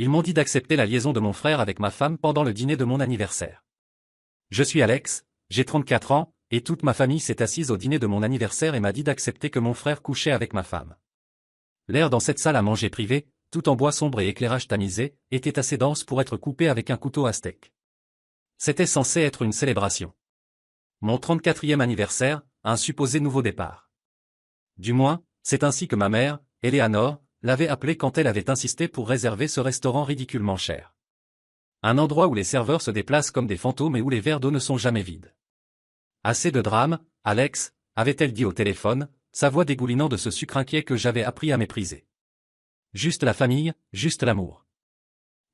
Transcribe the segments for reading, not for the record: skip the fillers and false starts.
Ils m'ont dit d'accepter la liaison de mon frère avec ma femme pendant le dîner de mon anniversaire. Je suis Alex, j'ai 34 ans, et toute ma famille s'est assise au dîner de mon anniversaire et m'a dit d'accepter que mon frère couchait avec ma femme. L'air dans cette salle à manger privée, tout en bois sombre et éclairage tamisé, était assez dense pour être coupé avec un couteau à steak. C'était censé être une célébration. Mon 34e anniversaire, un supposé nouveau départ. Du moins, c'est ainsi que ma mère, Eleanor, l'avait appelé quand elle avait insisté pour réserver ce restaurant ridiculement cher. Un endroit où les serveurs se déplacent comme des fantômes et où les verres d'eau ne sont jamais vides. Assez de drame, Alex, avait-elle dit au téléphone, sa voix dégoulinant de ce sucre inquiet que j'avais appris à mépriser. Juste la famille, juste l'amour.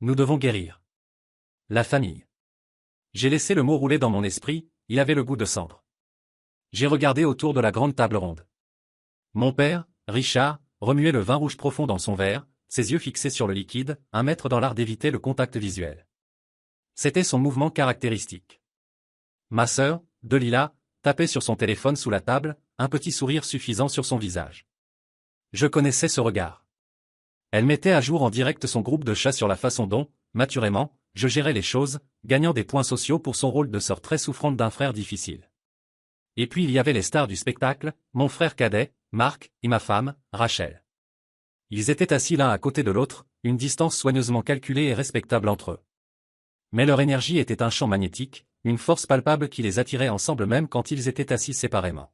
Nous devons guérir. La famille. J'ai laissé le mot rouler dans mon esprit, il avait le goût de cendre. J'ai regardé autour de la grande table ronde. Mon père, Richard, remuait le vin rouge profond dans son verre, ses yeux fixés sur le liquide, un maître dans l'art d'éviter le contact visuel. C'était son mouvement caractéristique. Ma sœur, Delilah, tapait sur son téléphone sous la table, un petit sourire suffisant sur son visage. Je connaissais ce regard. Elle mettait à jour en direct son groupe de chats sur la façon dont, maturément, je gérais les choses, gagnant des points sociaux pour son rôle de sœur très souffrante d'un frère difficile. Et puis il y avait les stars du spectacle, mon frère cadet, Marc, et ma femme, Rachel. Ils étaient assis l'un à côté de l'autre, une distance soigneusement calculée et respectable entre eux. Mais leur énergie était un champ magnétique, une force palpable qui les attirait ensemble même quand ils étaient assis séparément.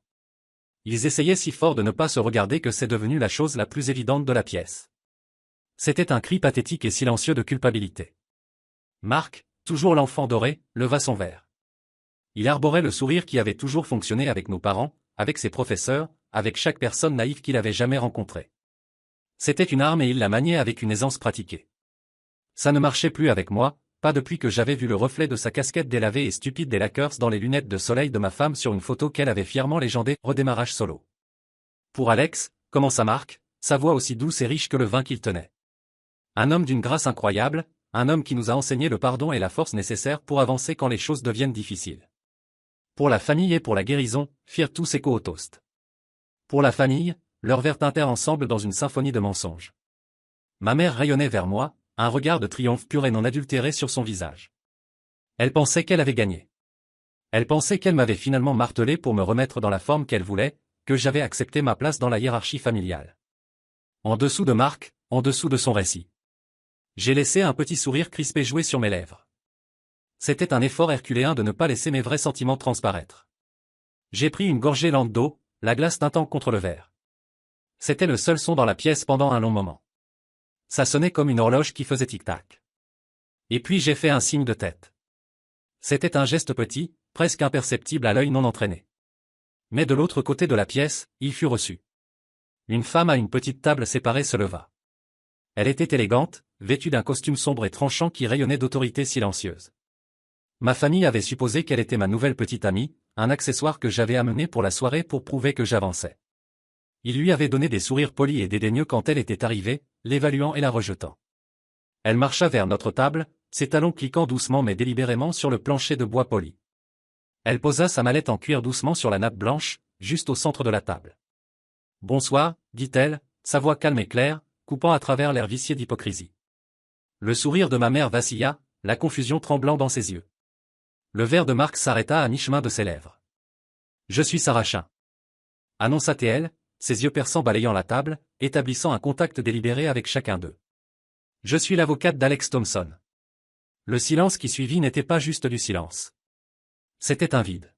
Ils essayaient si fort de ne pas se regarder que c'est devenu la chose la plus évidente de la pièce. C'était un cri pathétique et silencieux de culpabilité. Marc, toujours l'enfant doré, leva son verre. Il arborait le sourire qui avait toujours fonctionné avec nos parents, avec ses professeurs, avec chaque personne naïve qu'il avait jamais rencontrée. C'était une arme et il la maniait avec une aisance pratiquée. Ça ne marchait plus avec moi, pas depuis que j'avais vu le reflet de sa casquette délavée et stupide des Lakers dans les lunettes de soleil de ma femme sur une photo qu'elle avait fièrement légendée « Redémarrage solo ». Pour Alex, commença Marc, sa voix aussi douce et riche que le vin qu'il tenait. Un homme d'une grâce incroyable, un homme qui nous a enseigné le pardon et la force nécessaires pour avancer quand les choses deviennent difficiles. Pour la famille et pour la guérison, firent tous écho au toast. Pour la famille, leurs verres tintèrent ensemble dans une symphonie de mensonges. Ma mère rayonnait vers moi, un regard de triomphe pur et non adultéré sur son visage. Elle pensait qu'elle avait gagné. Elle pensait qu'elle m'avait finalement martelé pour me remettre dans la forme qu'elle voulait, que j'avais accepté ma place dans la hiérarchie familiale. En dessous de Marc, en dessous de son récit. J'ai laissé un petit sourire crispé jouer sur mes lèvres. C'était un effort herculéen de ne pas laisser mes vrais sentiments transparaître. J'ai pris une gorgée lente d'eau, la glace tintant contre le verre. C'était le seul son dans la pièce pendant un long moment. Ça sonnait comme une horloge qui faisait tic-tac. Et puis j'ai fait un signe de tête. C'était un geste petit, presque imperceptible à l'œil non entraîné. Mais de l'autre côté de la pièce, il fut reçu. Une femme à une petite table séparée se leva. Elle était élégante, vêtue d'un costume sombre et tranchant qui rayonnait d'autorité silencieuse. Ma famille avait supposé qu'elle était ma nouvelle petite amie, un accessoire que j'avais amené pour la soirée pour prouver que j'avançais. Il lui avait donné des sourires polis et dédaigneux quand elle était arrivée, l'évaluant et la rejetant. Elle marcha vers notre table, ses talons cliquant doucement mais délibérément sur le plancher de bois poli. Elle posa sa mallette en cuir doucement sur la nappe blanche, juste au centre de la table. « Bonsoir », dit-elle, sa voix calme et claire, coupant à travers l'air vicié d'hypocrisie. Le sourire de ma mère vacilla, la confusion tremblant dans ses yeux. Le verre de Marc s'arrêta à mi-chemin de ses lèvres. « Je suis Sarachin », annonça-t-elle, ses yeux perçants balayant la table, établissant un contact délibéré avec chacun d'eux. « Je suis l'avocate d'Alex Thompson. » Le silence qui suivit n'était pas juste du silence. C'était un vide.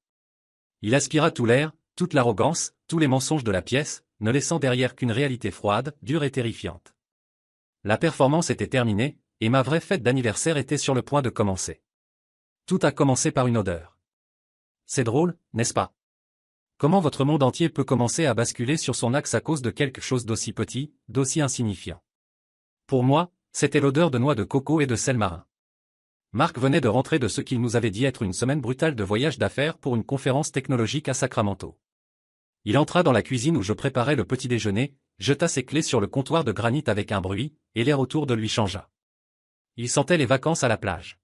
Il aspira tout l'air, toute l'arrogance, tous les mensonges de la pièce, ne laissant derrière qu'une réalité froide, dure et terrifiante. La performance était terminée, et ma vraie fête d'anniversaire était sur le point de commencer. Tout a commencé par une odeur. C'est drôle, n'est-ce pas? Comment votre monde entier peut commencer à basculer sur son axe à cause de quelque chose d'aussi petit, d'aussi insignifiant? Pour moi, c'était l'odeur de noix de coco et de sel marin. Marc venait de rentrer de ce qu'il nous avait dit être une semaine brutale de voyage d'affaires pour une conférence technologique à Sacramento. Il entra dans la cuisine où je préparais le petit déjeuner, jeta ses clés sur le comptoir de granit avec un bruit, et l'air autour de lui changea. Il sentait les vacances à la plage.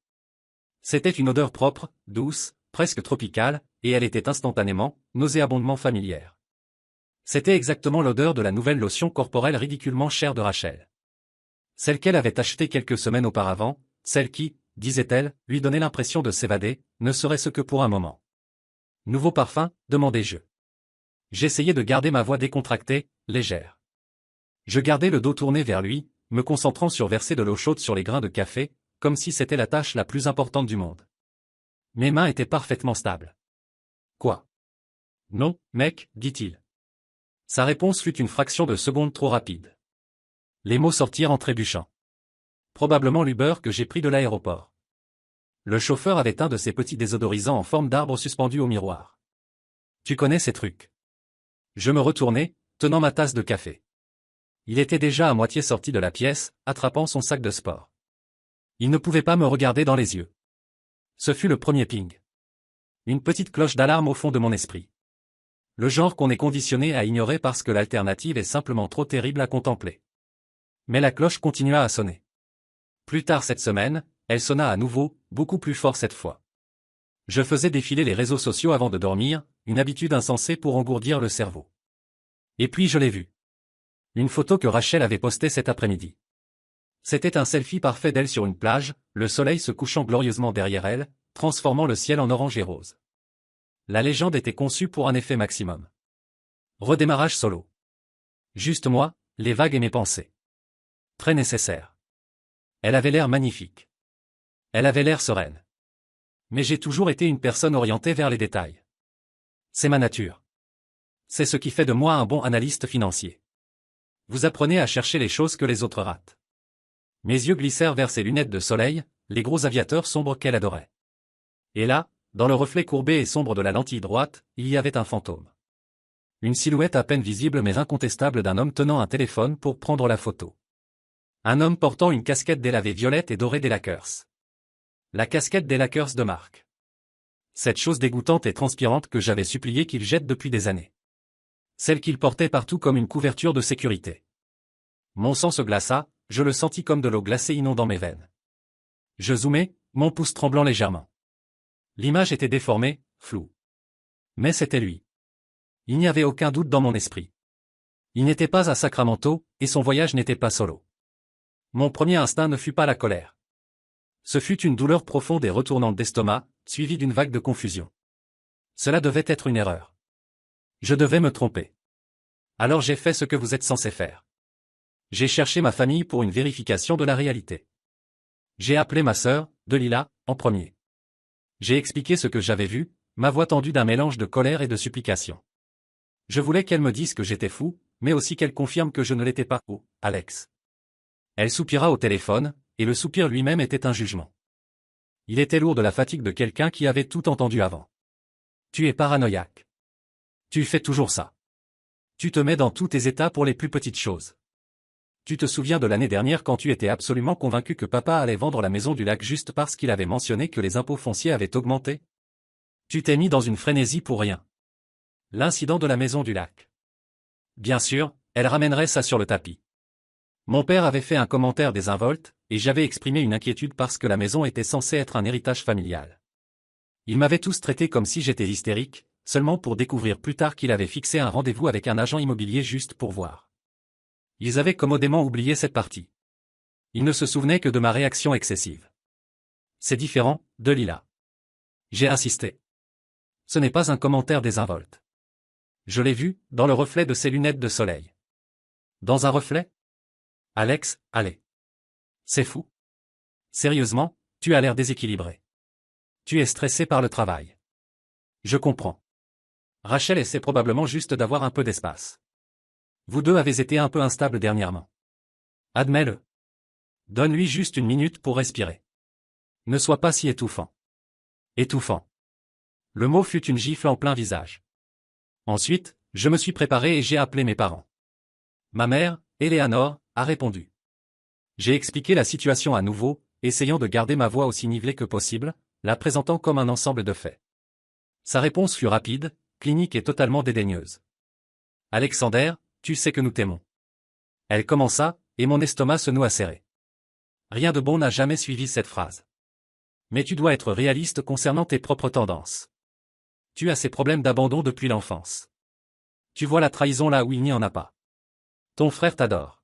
C'était une odeur propre, douce, presque tropicale, et elle était instantanément, nauséabondement familière. C'était exactement l'odeur de la nouvelle lotion corporelle ridiculement chère de Rachel. Celle qu'elle avait achetée quelques semaines auparavant, celle qui, disait-elle, lui donnait l'impression de s'évader, ne serait-ce que pour un moment. Nouveau parfum, demandai-je. J'essayais de garder ma voix décontractée, légère. Je gardais le dos tourné vers lui, me concentrant sur verser de l'eau chaude sur les grains de café, comme si c'était la tâche la plus importante du monde. Mes mains étaient parfaitement stables. Quoi? Non, mec, dit-il. Sa réponse fut une fraction de seconde trop rapide. Les mots sortirent en trébuchant. Probablement l'Uber que j'ai pris de l'aéroport. Le chauffeur avait un de ces petits désodorisants en forme d'arbre suspendu au miroir. Tu connais ces trucs. Je me retournai, tenant ma tasse de café. Il était déjà à moitié sorti de la pièce, attrapant son sac de sport. Il ne pouvait pas me regarder dans les yeux. Ce fut le premier ping. Une petite cloche d'alarme au fond de mon esprit. Le genre qu'on est conditionné à ignorer parce que l'alternative est simplement trop terrible à contempler. Mais la cloche continua à sonner. Plus tard cette semaine, elle sonna à nouveau, beaucoup plus fort cette fois. Je faisais défiler les réseaux sociaux avant de dormir, une habitude insensée pour engourdir le cerveau. Et puis je l'ai vue. Une photo que Rachel avait postée cet après-midi. C'était un selfie parfait d'elle sur une plage, le soleil se couchant glorieusement derrière elle, transformant le ciel en orange et rose. La légende était conçue pour un effet maximum. Redémarrage solo. Juste moi, les vagues et mes pensées. Très nécessaire. Elle avait l'air magnifique. Elle avait l'air sereine. Mais j'ai toujours été une personne orientée vers les détails. C'est ma nature. C'est ce qui fait de moi un bon analyste financier. Vous apprenez à chercher les choses que les autres ratent. Mes yeux glissèrent vers ses lunettes de soleil, les gros aviateurs sombres qu'elle adorait. Et là, dans le reflet courbé et sombre de la lentille droite, il y avait un fantôme. Une silhouette à peine visible mais incontestable d'un homme tenant un téléphone pour prendre la photo. Un homme portant une casquette délavée violette et dorée des Lakers. La casquette des Lakers de marque. Cette chose dégoûtante et transpirante que j'avais supplié qu'il jette depuis des années. Celle qu'il portait partout comme une couverture de sécurité. Mon sang se glaça, je le sentis comme de l'eau glacée inondant mes veines. Je zoomai, mon pouce tremblant légèrement. L'image était déformée, floue. Mais c'était lui. Il n'y avait aucun doute dans mon esprit. Il n'était pas à Sacramento, et son voyage n'était pas solo. Mon premier instinct ne fut pas la colère. Ce fut une douleur profonde et retournante d'estomac, suivie d'une vague de confusion. Cela devait être une erreur. Je devais me tromper. Alors j'ai fait ce que vous êtes censé faire. J'ai cherché ma famille pour une vérification de la réalité. J'ai appelé ma sœur, Delila, en premier. J'ai expliqué ce que j'avais vu, ma voix tendue d'un mélange de colère et de supplication. Je voulais qu'elle me dise que j'étais fou, mais aussi qu'elle confirme que je ne l'étais pas. Oh, Alex. Elle soupira au téléphone, et le soupir lui-même était un jugement. Il était lourd de la fatigue de quelqu'un qui avait tout entendu avant. Tu es paranoïaque. Tu fais toujours ça. Tu te mets dans tous tes états pour les plus petites choses. Tu te souviens de l'année dernière quand tu étais absolument convaincu que papa allait vendre la maison du lac juste parce qu'il avait mentionné que les impôts fonciers avaient augmenté? Tu t'es mis dans une frénésie pour rien. L'incident de la maison du lac. Bien sûr, elle ramènerait ça sur le tapis. Mon père avait fait un commentaire désinvolte, et j'avais exprimé une inquiétude parce que la maison était censée être un héritage familial. Ils m'avaient tous traité comme si j'étais hystérique, seulement pour découvrir plus tard qu'il avait fixé un rendez-vous avec un agent immobilier juste pour voir. Ils avaient commodément oublié cette partie. Ils ne se souvenaient que de ma réaction excessive. C'est différent, Delila. J'ai insisté. Ce n'est pas un commentaire désinvolte. Je l'ai vu, dans le reflet de ses lunettes de soleil. Dans un reflet? Alex, allez. C'est fou. Sérieusement, tu as l'air déséquilibré. Tu es stressé par le travail. Je comprends. Rachel essaie probablement juste d'avoir un peu d'espace. Vous deux avez été un peu instables dernièrement. Admets-le. Donne-lui juste une minute pour respirer. Ne sois pas si étouffant. Étouffant. Le mot fut une gifle en plein visage. Ensuite, je me suis préparé et j'ai appelé mes parents. Ma mère, Eleanor, a répondu. J'ai expliqué la situation à nouveau, essayant de garder ma voix aussi nivelée que possible, la présentant comme un ensemble de faits. Sa réponse fut rapide, clinique et totalement dédaigneuse. Alexander, tu sais que nous t'aimons. Elle commença, et mon estomac se noua serré. Rien de bon n'a jamais suivi cette phrase. Mais tu dois être réaliste concernant tes propres tendances. Tu as ces problèmes d'abandon depuis l'enfance. Tu vois la trahison là où il n'y en a pas. Ton frère t'adore.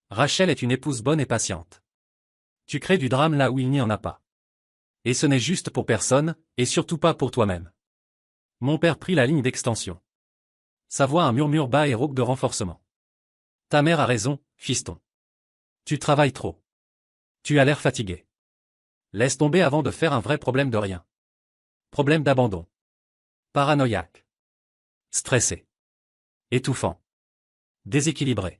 Rachel est une épouse bonne et patiente. Tu crées du drame là où il n'y en a pas. Et ce n'est juste pour personne, et surtout pas pour toi-même. Mon père prit la ligne d'extension. Sa voix un murmure bas et rauque de renforcement. Ta mère a raison, fiston. Tu travailles trop. Tu as l'air fatigué. Laisse tomber avant de faire un vrai problème de rien. Problème d'abandon. Paranoïaque. Stressé. Étouffant. Déséquilibré.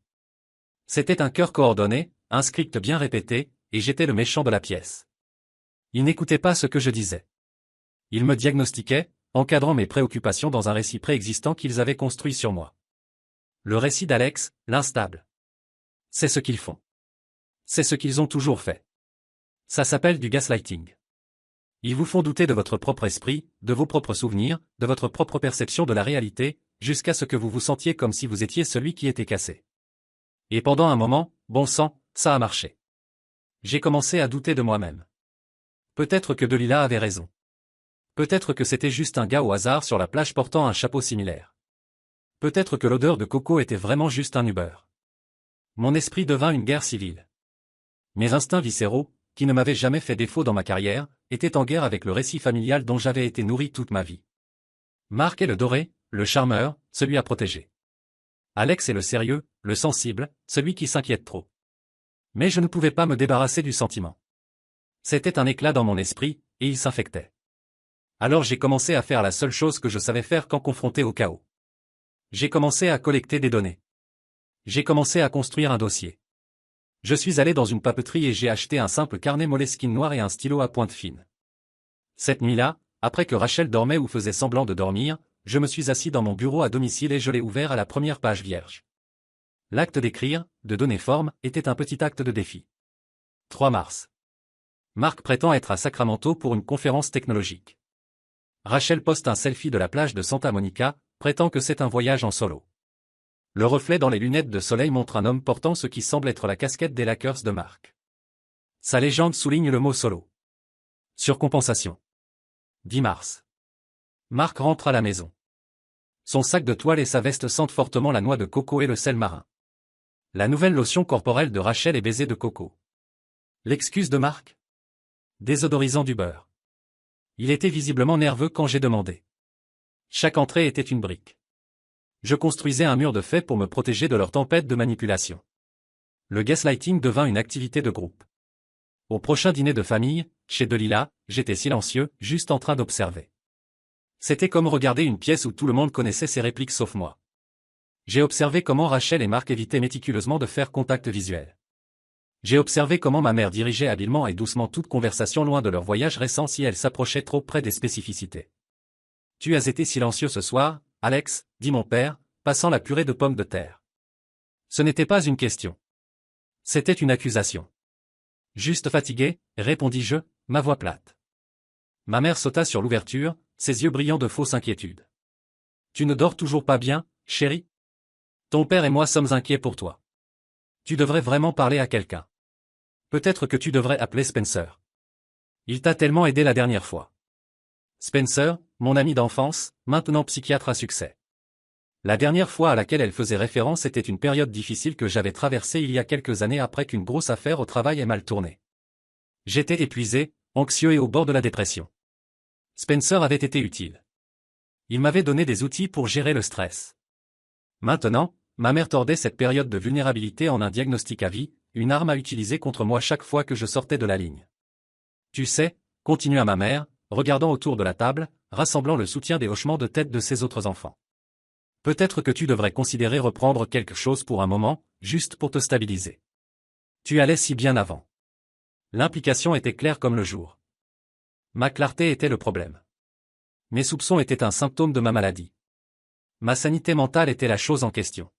C'était un cœur coordonné, un script bien répété, et j'étais le méchant de la pièce. Il n'écoutait pas ce que je disais. Il me diagnostiquait, encadrant mes préoccupations dans un récit préexistant qu'ils avaient construit sur moi. Le récit d'Alex, l'instable. C'est ce qu'ils font. C'est ce qu'ils ont toujours fait. Ça s'appelle du gaslighting. Ils vous font douter de votre propre esprit, de vos propres souvenirs, de votre propre perception de la réalité, jusqu'à ce que vous vous sentiez comme si vous étiez celui qui était cassé. Et pendant un moment, bon sang, ça a marché. J'ai commencé à douter de moi-même. Peut-être que Delilah avait raison. Peut-être que c'était juste un gars au hasard sur la plage portant un chapeau similaire. Peut-être que l'odeur de coco était vraiment juste un Uber. Mon esprit devint une guerre civile. Mes instincts viscéraux, qui ne m'avaient jamais fait défaut dans ma carrière, étaient en guerre avec le récit familial dont j'avais été nourri toute ma vie. Marc est le doré, le charmeur, celui à protéger. Alex est le sérieux, le sensible, celui qui s'inquiète trop. Mais je ne pouvais pas me débarrasser du sentiment. C'était un éclat dans mon esprit, et il s'infectait. Alors j'ai commencé à faire la seule chose que je savais faire quand confronté au chaos. J'ai commencé à collecter des données. J'ai commencé à construire un dossier. Je suis allé dans une papeterie et j'ai acheté un simple carnet Moleskine noir et un stylo à pointe fine. Cette nuit-là, après que Rachel dormait ou faisait semblant de dormir, je me suis assis dans mon bureau à domicile et je l'ai ouvert à la première page vierge. L'acte d'écrire, de donner forme, était un petit acte de défi. 3 mars. Marc prétend être à Sacramento pour une conférence technologique. Rachel poste un selfie de la plage de Santa Monica, prétend que c'est un voyage en solo. Le reflet dans les lunettes de soleil montre un homme portant ce qui semble être la casquette des Lakers de Marc. Sa légende souligne le mot solo. Surcompensation. 10 mars. Marc rentre à la maison. Son sac de toile et sa veste sentent fortement la noix de coco et le sel marin. La nouvelle lotion corporelle de Rachel est baisée de coco. L'excuse de Marc? Désodorisant du beurre. Il était visiblement nerveux quand j'ai demandé. Chaque entrée était une brique. Je construisais un mur de faits pour me protéger de leur tempête de manipulation. Le gaslighting devint une activité de groupe. Au prochain dîner de famille, chez Delilah, j'étais silencieux, juste en train d'observer. C'était comme regarder une pièce où tout le monde connaissait ses répliques sauf moi. J'ai observé comment Rachel et Marc évitaient méticuleusement de faire contact visuel. J'ai observé comment ma mère dirigeait habilement et doucement toute conversation loin de leur voyage récent si elle s'approchait trop près des spécificités. « Tu as été silencieux ce soir, Alex, » dit mon père, passant la purée de pommes de terre. Ce n'était pas une question. C'était une accusation. Juste fatigué, répondis-je, ma voix plate. Ma mère sauta sur l'ouverture, ses yeux brillants de fausse inquiétude. Tu ne dors toujours pas bien, chérie? Ton père et moi sommes inquiets pour toi. Tu devrais vraiment parler à quelqu'un. Peut-être que tu devrais appeler Spencer. Il t'a tellement aidé la dernière fois. Spencer, mon ami d'enfance, maintenant psychiatre à succès. La dernière fois à laquelle elle faisait référence était une période difficile que j'avais traversée il y a quelques années après qu'une grosse affaire au travail ait mal tourné. J'étais épuisé, anxieux et au bord de la dépression. Spencer avait été utile. Il m'avait donné des outils pour gérer le stress. Maintenant, ma mère tordait cette période de vulnérabilité en un diagnostic à vie, une arme à utiliser contre moi chaque fois que je sortais de la ligne. Tu sais, continua ma mère, regardant autour de la table, rassemblant le soutien des hochements de tête de ses autres enfants. Peut-être que tu devrais considérer reprendre quelque chose pour un moment, juste pour te stabiliser. Tu allais si bien avant. L'implication était claire comme le jour. Ma clarté était le problème. Mes soupçons étaient un symptôme de ma maladie. Ma sanité mentale était la chose en question.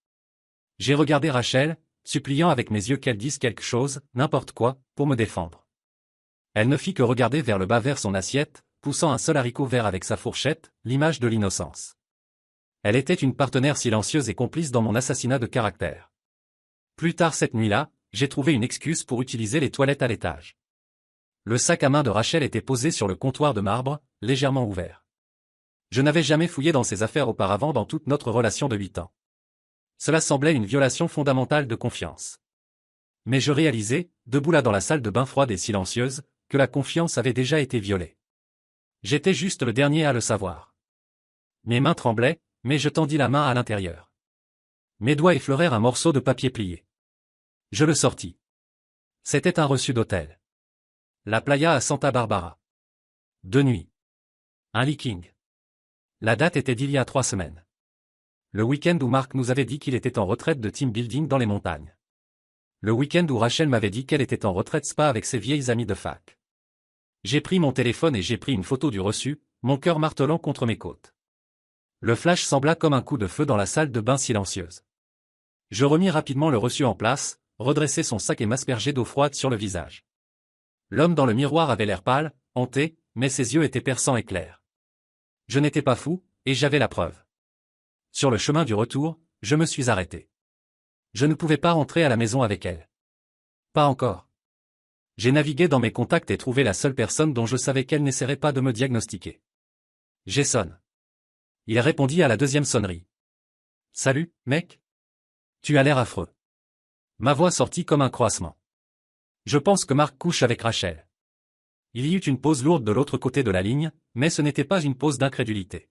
J'ai regardé Rachel, suppliant avec mes yeux qu'elle dise quelque chose, n'importe quoi, pour me défendre. Elle ne fit que regarder vers le bas vers son assiette, poussant un seul haricot vert avec sa fourchette, l'image de l'innocence. Elle était une partenaire silencieuse et complice dans mon assassinat de caractère. Plus tard cette nuit-là, j'ai trouvé une excuse pour utiliser les toilettes à l'étage. Le sac à main de Rachel était posé sur le comptoir de marbre, légèrement ouvert. Je n'avais jamais fouillé dans ses affaires auparavant dans toute notre relation de 8 ans. Cela semblait une violation fondamentale de confiance. Mais je réalisais, debout là dans la salle de bain froide et silencieuse, que la confiance avait déjà été violée. J'étais juste le dernier à le savoir. Mes mains tremblaient, mais je tendis la main à l'intérieur. Mes doigts effleurèrent un morceau de papier plié. Je le sortis. C'était un reçu d'hôtel. La playa à Santa Barbara. 2 nuits. Un leaking. La date était d'il y a 3 semaines. Le week-end où Marc nous avait dit qu'il était en retraite de team building dans les montagnes. Le week-end où Rachel m'avait dit qu'elle était en retraite spa avec ses vieilles amies de fac. J'ai pris mon téléphone et j'ai pris une photo du reçu, mon cœur martelant contre mes côtes. Le flash sembla comme un coup de feu dans la salle de bain silencieuse. Je remis rapidement le reçu en place, redressai son sac et m'aspergeai d'eau froide sur le visage. L'homme dans le miroir avait l'air pâle, hanté, mais ses yeux étaient perçants et clairs. Je n'étais pas fou, et j'avais la preuve. Sur le chemin du retour, je me suis arrêté. Je ne pouvais pas rentrer à la maison avec elle. Pas encore. J'ai navigué dans mes contacts et trouvé la seule personne dont je savais qu'elle n'essaierait pas de me diagnostiquer. Jason. Il répondit à la deuxième sonnerie. Salut, mec. Tu as l'air affreux. Ma voix sortit comme un croassement. Je pense que Marc couche avec Rachel. Il y eut une pause lourde de l'autre côté de la ligne, mais ce n'était pas une pause d'incrédulité.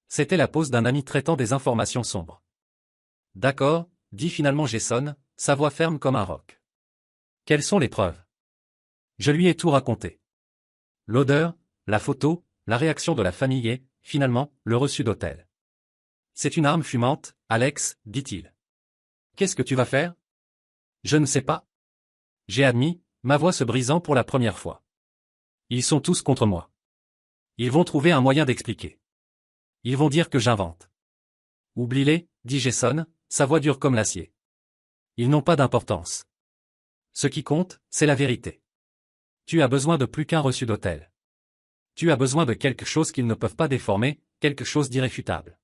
C'était la pause d'un ami traitant des informations sombres. D'accord, dit finalement Jason, sa voix ferme comme un roc. Quelles sont les preuves? Je lui ai tout raconté. L'odeur, la photo, la réaction de la famille et, finalement, le reçu d'hôtel. C'est une arme fumante, Alex, dit-il. Qu'est-ce que tu vas faire? Je ne sais pas. J'ai admis, ma voix se brisant pour la première fois. Ils sont tous contre moi. Ils vont trouver un moyen d'expliquer. Ils vont dire que j'invente. Oublie-les, dit Jason, sa voix dure comme l'acier. Ils n'ont pas d'importance. Ce qui compte, c'est la vérité. Tu as besoin de plus qu'un reçu d'hôtel. Tu as besoin de quelque chose qu'ils ne peuvent pas déformer, quelque chose d'irréfutable.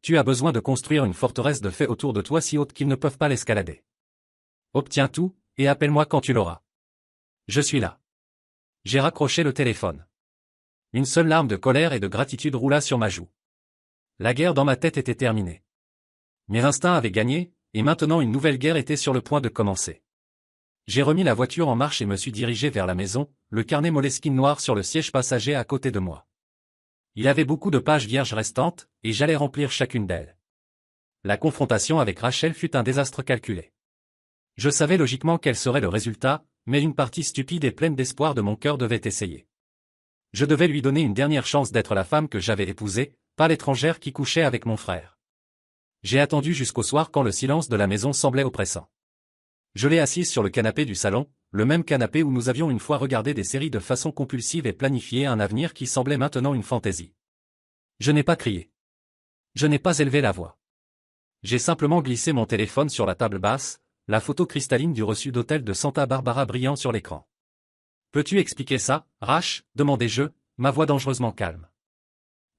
Tu as besoin de construire une forteresse de faits autour de toi si haute qu'ils ne peuvent pas l'escalader. Obtiens tout, et appelle-moi quand tu l'auras. Je suis là. J'ai raccroché le téléphone. Une seule larme de colère et de gratitude roula sur ma joue. La guerre dans ma tête était terminée. Mes instincts avaient gagné, et maintenant une nouvelle guerre était sur le point de commencer. J'ai remis la voiture en marche et me suis dirigé vers la maison, le carnet Moleskine noir sur le siège passager à côté de moi. Il avait beaucoup de pages vierges restantes, et j'allais remplir chacune d'elles. La confrontation avec Rachel fut un désastre calculé. Je savais logiquement quel serait le résultat, mais une partie stupide et pleine d'espoir de mon cœur devait essayer. Je devais lui donner une dernière chance d'être la femme que j'avais épousée, pas l'étrangère qui couchait avec mon frère. J'ai attendu jusqu'au soir quand le silence de la maison semblait oppressant. Je l'ai assise sur le canapé du salon, le même canapé où nous avions une fois regardé des séries de façon compulsive et planifié un avenir qui semblait maintenant une fantaisie. Je n'ai pas crié. Je n'ai pas élevé la voix. J'ai simplement glissé mon téléphone sur la table basse, la photo cristalline du reçu d'hôtel de Santa Barbara brillant sur l'écran. Peux-tu expliquer ça, Rach, demandai-je, ma voix dangereusement calme.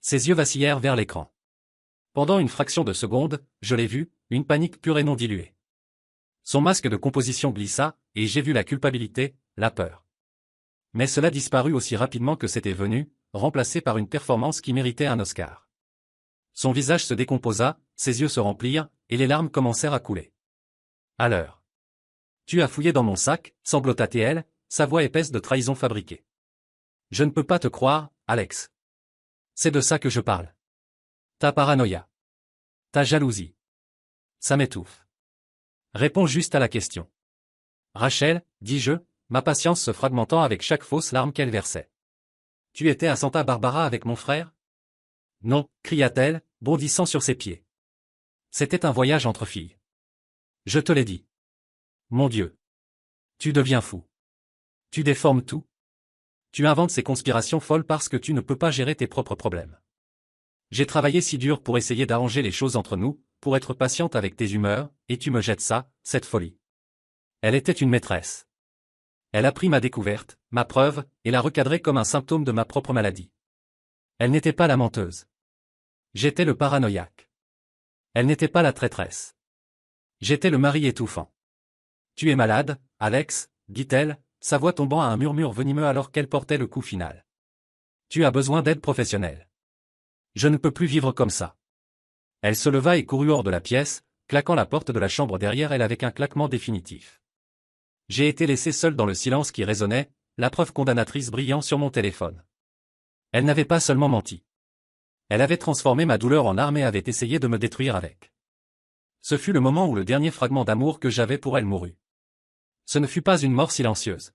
Ses yeux vacillèrent vers l'écran. Pendant une fraction de seconde, je l'ai vu, une panique pure et non diluée. Son masque de composition glissa, et j'ai vu la culpabilité, la peur. Mais cela disparut aussi rapidement que c'était venu, remplacé par une performance qui méritait un Oscar. Son visage se décomposa, ses yeux se remplirent, et les larmes commencèrent à couler. À l'heure. Tu as fouillé dans mon sac, sanglota-t-elle, sa voix épaisse de trahison fabriquée. Je ne peux pas te croire, Alex. C'est de ça que je parle. Ta paranoïa. Ta jalousie. Ça m'étouffe. Réponds juste à la question. Rachel, dis-je, ma patience se fragmentant avec chaque fausse larme qu'elle versait. Tu étais à Santa Barbara avec mon frère? Non, cria-t-elle, bondissant sur ses pieds. C'était un voyage entre filles. Je te l'ai dit. Mon Dieu. Tu deviens fou. Tu déformes tout. Tu inventes ces conspirations folles parce que tu ne peux pas gérer tes propres problèmes. J'ai travaillé si dur pour essayer d'arranger les choses entre nous, pour être patiente avec tes humeurs, et tu me jettes ça, cette folie. Elle était une maîtresse. Elle a pris ma découverte, ma preuve, et l'a recadrée comme un symptôme de ma propre maladie. Elle n'était pas la menteuse. J'étais le paranoïaque. Elle n'était pas la traîtresse. J'étais le mari étouffant. Tu es malade, Alex, dit-elle, sa voix tombant à un murmure venimeux alors qu'elle portait le coup final. Tu as besoin d'aide professionnelle. Je ne peux plus vivre comme ça. Elle se leva et courut hors de la pièce, claquant la porte de la chambre derrière elle avec un claquement définitif. J'ai été laissé seul dans le silence qui résonnait, la preuve condamnatrice brillant sur mon téléphone. Elle n'avait pas seulement menti. Elle avait transformé ma douleur en arme et avait essayé de me détruire avec. Ce fut le moment où le dernier fragment d'amour que j'avais pour elle mourut. Ce ne fut pas une mort silencieuse.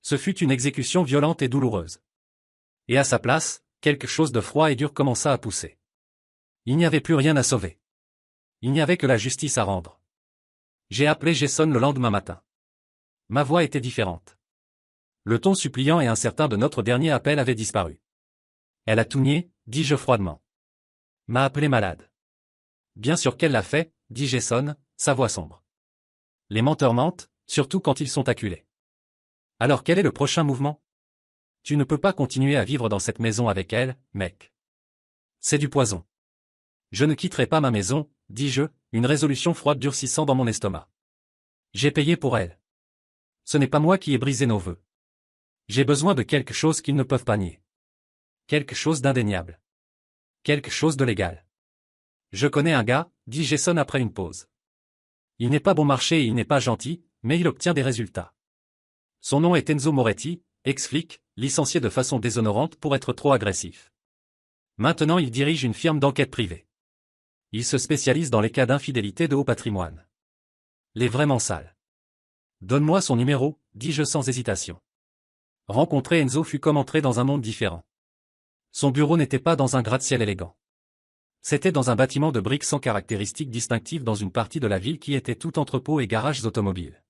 Ce fut une exécution violente et douloureuse. Et à sa place, quelque chose de froid et dur commença à pousser. Il n'y avait plus rien à sauver. Il n'y avait que la justice à rendre. J'ai appelé Jason le lendemain matin. Ma voix était différente. Le ton suppliant et incertain de notre dernier appel avait disparu. Elle a tout nié, dis-je froidement. M'a appelé malade. Bien sûr qu'elle l'a fait, dit Jason, sa voix sombre. Les menteurs mentent, surtout quand ils sont acculés. Alors quel est le prochain mouvement? Tu ne peux pas continuer à vivre dans cette maison avec elle, mec. C'est du poison. Je ne quitterai pas ma maison, dis-je, une résolution froide durcissant dans mon estomac. J'ai payé pour elle. Ce n'est pas moi qui ai brisé nos vœux. J'ai besoin de quelque chose qu'ils ne peuvent pas nier. Quelque chose d'indéniable. Quelque chose de légal. Je connais un gars, dit Jason après une pause. Il n'est pas bon marché et il n'est pas gentil, mais il obtient des résultats. Son nom est Enzo Moretti, ex-flic, licencié de façon déshonorante pour être trop agressif. Maintenant il dirige une firme d'enquête privée. Il se spécialise dans les cas d'infidélité de haut patrimoine. Les vraiment sales. Donne-moi son numéro, dis-je sans hésitation. Rencontrer Enzo fut comme entrer dans un monde différent. Son bureau n'était pas dans un gratte-ciel élégant. C'était dans un bâtiment de briques sans caractéristiques distinctives dans une partie de la ville qui était tout entrepôt et garages automobiles.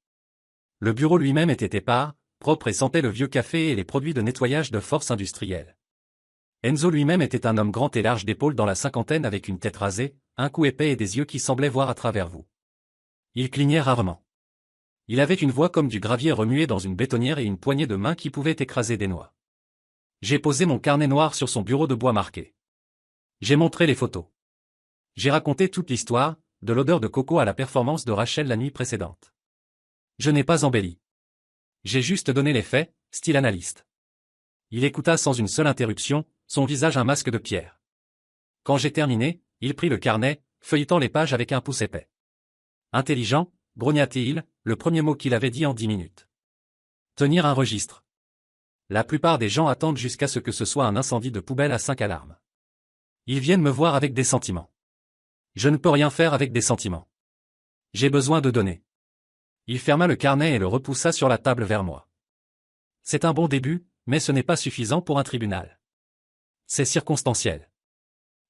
Le bureau lui-même était épars, propre et sentait le vieux café et les produits de nettoyage de force industrielle. Enzo lui-même était un homme grand et large d'épaules dans la cinquantaine avec une tête rasée, un cou épais et des yeux qui semblaient voir à travers vous. Il clignait rarement. Il avait une voix comme du gravier remué dans une bétonnière et une poignée de main qui pouvait écraser des noix. J'ai posé mon carnet noir sur son bureau de bois marqué. J'ai montré les photos. J'ai raconté toute l'histoire, de l'odeur de coco à la performance de Rachel la nuit précédente. Je n'ai pas embelli. J'ai juste donné les faits, style analyste. Il écouta sans une seule interruption, son visage un masque de pierre. Quand j'ai terminé, il prit le carnet, feuilletant les pages avec un pouce épais. Intelligent, grogna-t-il, le premier mot qu'il avait dit en 10 minutes. Tenir un registre. La plupart des gens attendent jusqu'à ce que ce soit un incendie de poubelle à 5 alarmes. Ils viennent me voir avec des sentiments. Je ne peux rien faire avec des sentiments. J'ai besoin de données. Il ferma le carnet et le repoussa sur la table vers moi. C'est un bon début, mais ce n'est pas suffisant pour un tribunal. C'est circonstanciel.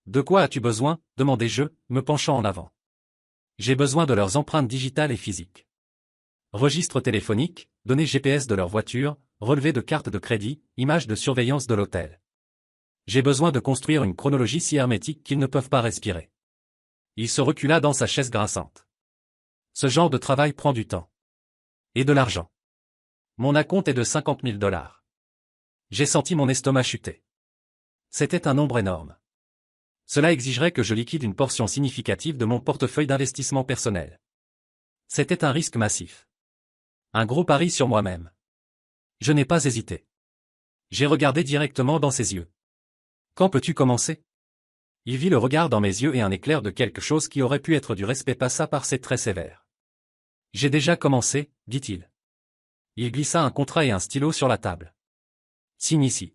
De quoi as-tu besoin, demandai-je, me penchant en avant. J'ai besoin de leurs empreintes digitales et physiques. Registre téléphonique, données GPS de leur voiture, relevé de cartes de crédit, images de surveillance de l'hôtel. J'ai besoin de construire une chronologie si hermétique qu'ils ne peuvent pas respirer. Il se recula dans sa chaise grinçante. Ce genre de travail prend du temps. Et de l'argent. Mon acompte est de 50 000 $. J'ai senti mon estomac chuter. C'était un nombre énorme. Cela exigerait que je liquide une portion significative de mon portefeuille d'investissement personnel. C'était un risque massif. Un gros pari sur moi-même. Je n'ai pas hésité. J'ai regardé directement dans ses yeux. Quand peux-tu commencer? Il vit le regard dans mes yeux et un éclair de quelque chose qui aurait pu être du respect passa par ses traits sévères. J'ai déjà commencé, dit-il. Il glissa un contrat et un stylo sur la table. Signe ici.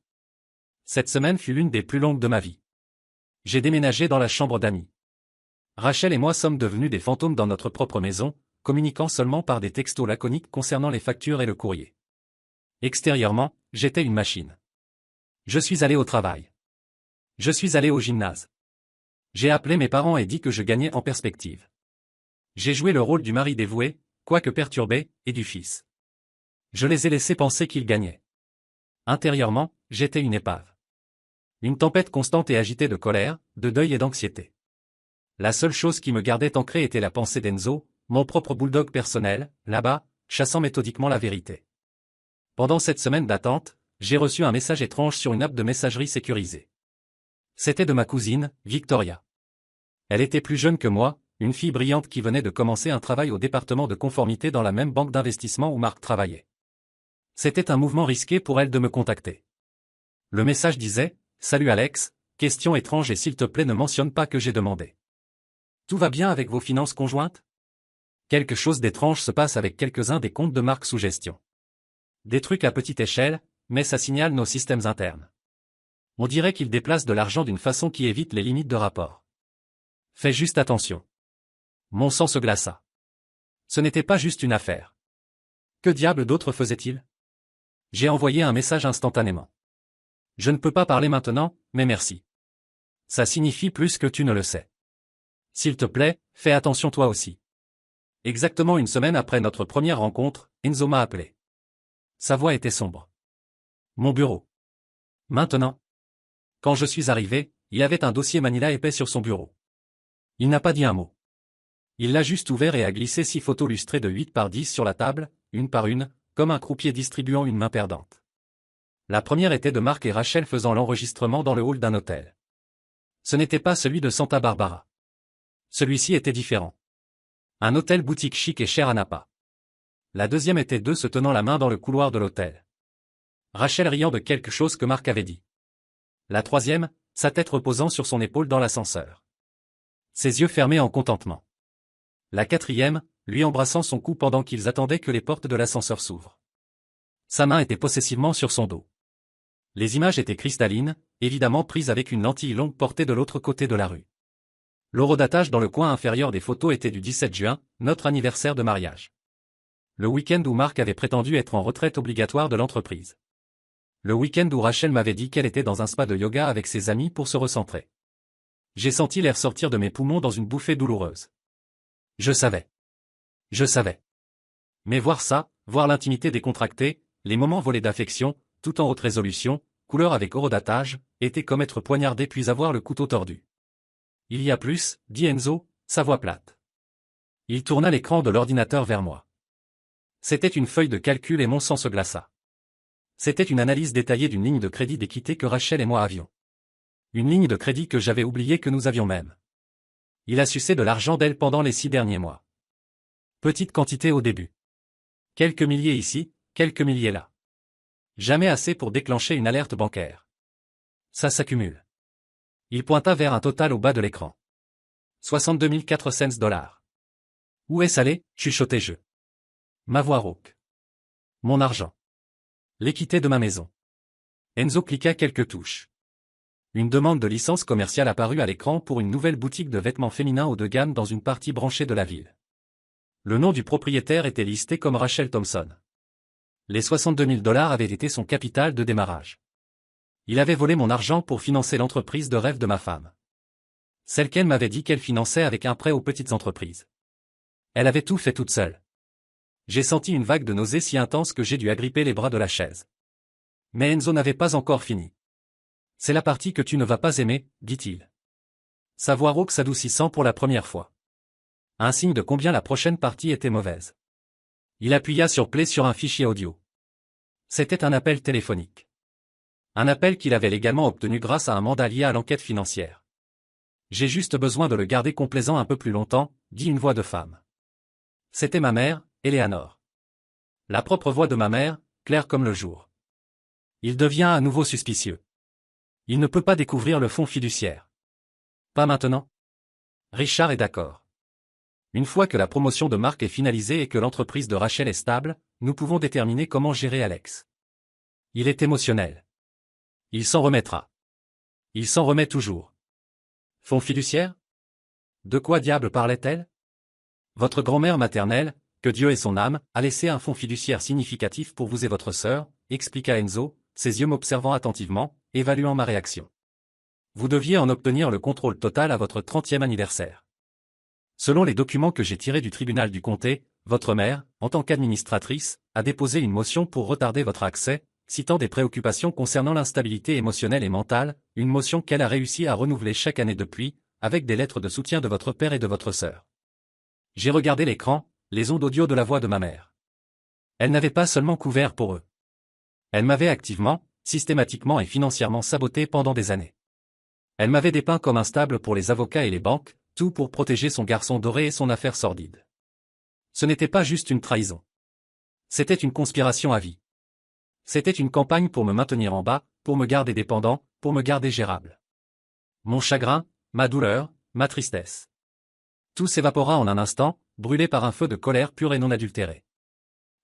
Cette semaine fut l'une des plus longues de ma vie. J'ai déménagé dans la chambre d'amis. Rachel et moi sommes devenus des fantômes dans notre propre maison, communiquant seulement par des textos laconiques concernant les factures et le courrier. Extérieurement, j'étais une machine. Je suis allé au travail. Je suis allé au gymnase. J'ai appelé mes parents et dit que je gagnais en perspective. J'ai joué le rôle du mari dévoué, quoique perturbé, et du fils. Je les ai laissés penser qu'ils gagnaient. Intérieurement, j'étais une épave. Une tempête constante et agitée de colère, de deuil et d'anxiété. La seule chose qui me gardait ancré était la pensée d'Enzo, mon propre bulldog personnel, là-bas, chassant méthodiquement la vérité. Pendant cette semaine d'attente, j'ai reçu un message étrange sur une app de messagerie sécurisée. C'était de ma cousine, Victoria. Elle était plus jeune que moi, une fille brillante qui venait de commencer un travail au département de conformité dans la même banque d'investissement où Marc travaillait. C'était un mouvement risqué pour elle de me contacter. Le message disait: « Salut Alex, question étrange et s'il te plaît ne mentionne pas que j'ai demandé. Tout va bien avec vos finances conjointes? Quelque chose d'étrange se passe avec quelques-uns des comptes de marque sous gestion. Des trucs à petite échelle, mais ça signale nos systèmes internes. On dirait qu'ils déplacent de l'argent d'une façon qui évite les limites de rapport. Fais juste attention. Mon sang se glaça. Ce n'était pas juste une affaire. Que diable d'autre faisait-il? J'ai envoyé un message instantanément. Je ne peux pas parler maintenant, mais merci. Ça signifie plus que tu ne le sais. S'il te plaît, fais attention toi aussi. Exactement une semaine après notre première rencontre, Enzo m'a appelé. Sa voix était sombre. Mon bureau. Maintenant. Quand je suis arrivé, il avait un dossier Manila épais sur son bureau. Il n'a pas dit un mot. Il l'a juste ouvert et a glissé 6 photos lustrées de 8 par 10 sur la table, une par une, comme un croupier distribuant une main perdante. La première était de Marc et Rachel faisant l'enregistrement dans le hall d'un hôtel. Ce n'était pas celui de Santa Barbara. Celui-ci était différent. Un hôtel boutique chic et cher à Napa. La deuxième était d'eux se tenant la main dans le couloir de l'hôtel. Rachel riant de quelque chose que Marc avait dit. La troisième, sa tête reposant sur son épaule dans l'ascenseur. Ses yeux fermés en contentement. La quatrième, lui embrassant son cou pendant qu'ils attendaient que les portes de l'ascenseur s'ouvrent. Sa main était possessivement sur son dos. Les images étaient cristallines, évidemment prises avec une lentille longue portée de l'autre côté de la rue. L'horodatage dans le coin inférieur des photos était du 17 juin, notre anniversaire de mariage. Le week-end où Marc avait prétendu être en retraite obligatoire de l'entreprise. Le week-end où Rachel m'avait dit qu'elle était dans un spa de yoga avec ses amis pour se recentrer. J'ai senti l'air sortir de mes poumons dans une bouffée douloureuse. Je savais. Je savais. Mais voir ça, voir l'intimité décontractée, les moments volés d'affection, tout en haute résolution, couleur avec horodatage, était comme être poignardé puis avoir le couteau tordu. Il y a plus, dit Enzo, sa voix plate. Il tourna l'écran de l'ordinateur vers moi. C'était une feuille de calcul et mon sang se glaça. C'était une analyse détaillée d'une ligne de crédit d'équité que Rachel et moi avions. Une ligne de crédit que j'avais oublié que nous avions même. Il a sucé de l'argent d'elle pendant les 6 derniers mois. Petite quantité au début. Quelques milliers ici, quelques milliers là. Jamais assez pour déclencher une alerte bancaire. Ça s'accumule. Il pointa vers un total au bas de l'écran. 62 400 $. Où est-ce allé, chuchotai-je. Ma voix rauque. Mon argent. L'équité de ma maison. Enzo cliqua quelques touches. Une demande de licence commerciale apparut à l'écran pour une nouvelle boutique de vêtements féminins haut de gamme dans une partie branchée de la ville. Le nom du propriétaire était listé comme Rachel Thompson. Les 62 000 $ avaient été son capital de démarrage. Il avait volé mon argent pour financer l'entreprise de rêve de ma femme. Celle qu'elle m'avait dit qu'elle finançait avec un prêt aux petites entreprises. Elle avait tout fait toute seule. J'ai senti une vague de nausée si intense que j'ai dû agripper les bras de la chaise. Mais Enzo n'avait pas encore fini. C'est la partie que tu ne vas pas aimer, dit-il. Sa voix rauque s'adoucissant pour la première fois. Un signe de combien la prochaine partie était mauvaise. Il appuya sur play sur un fichier audio. C'était un appel téléphonique. Un appel qu'il avait légalement obtenu grâce à un mandat lié à l'enquête financière. J'ai juste besoin de le garder complaisant un peu plus longtemps, dit une voix de femme. C'était ma mère, Eleanor. La propre voix de ma mère, claire comme le jour. Il devient à nouveau suspicieux. Il ne peut pas découvrir le fonds fiduciaire. Pas maintenant. Richard est d'accord. Une fois que la promotion de Marc est finalisée et que l'entreprise de Rachel est stable, nous pouvons déterminer comment gérer Alex. Il est émotionnel. Il s'en remettra. Il s'en remet toujours. Fonds fiduciaire? De quoi diable parlait-elle? Votre grand-mère maternelle, que Dieu ait son âme, a laissé un fonds fiduciaire significatif pour vous et votre sœur, expliqua Enzo, ses yeux m'observant attentivement, évaluant ma réaction. Vous deviez en obtenir le contrôle total à votre 30e anniversaire. Selon les documents que j'ai tirés du tribunal du comté, votre mère, en tant qu'administratrice, a déposé une motion pour retarder votre accès, citant des préoccupations concernant l'instabilité émotionnelle et mentale, une motion qu'elle a réussi à renouveler chaque année depuis, avec des lettres de soutien de votre père et de votre sœur. J'ai regardé l'écran, les ondes audio de la voix de ma mère. Elle n'avait pas seulement couvert pour eux. Elle m'avait activement, systématiquement et financièrement saboté pendant des années. Elle m'avait dépeint comme instable pour les avocats et les banques, tout pour protéger son garçon doré et son affaire sordide. Ce n'était pas juste une trahison. C'était une conspiration à vie. C'était une campagne pour me maintenir en bas, pour me garder dépendant, pour me garder gérable. Mon chagrin, ma douleur, ma tristesse. Tout s'évapora en un instant, brûlée par un feu de colère pure et non adultérée.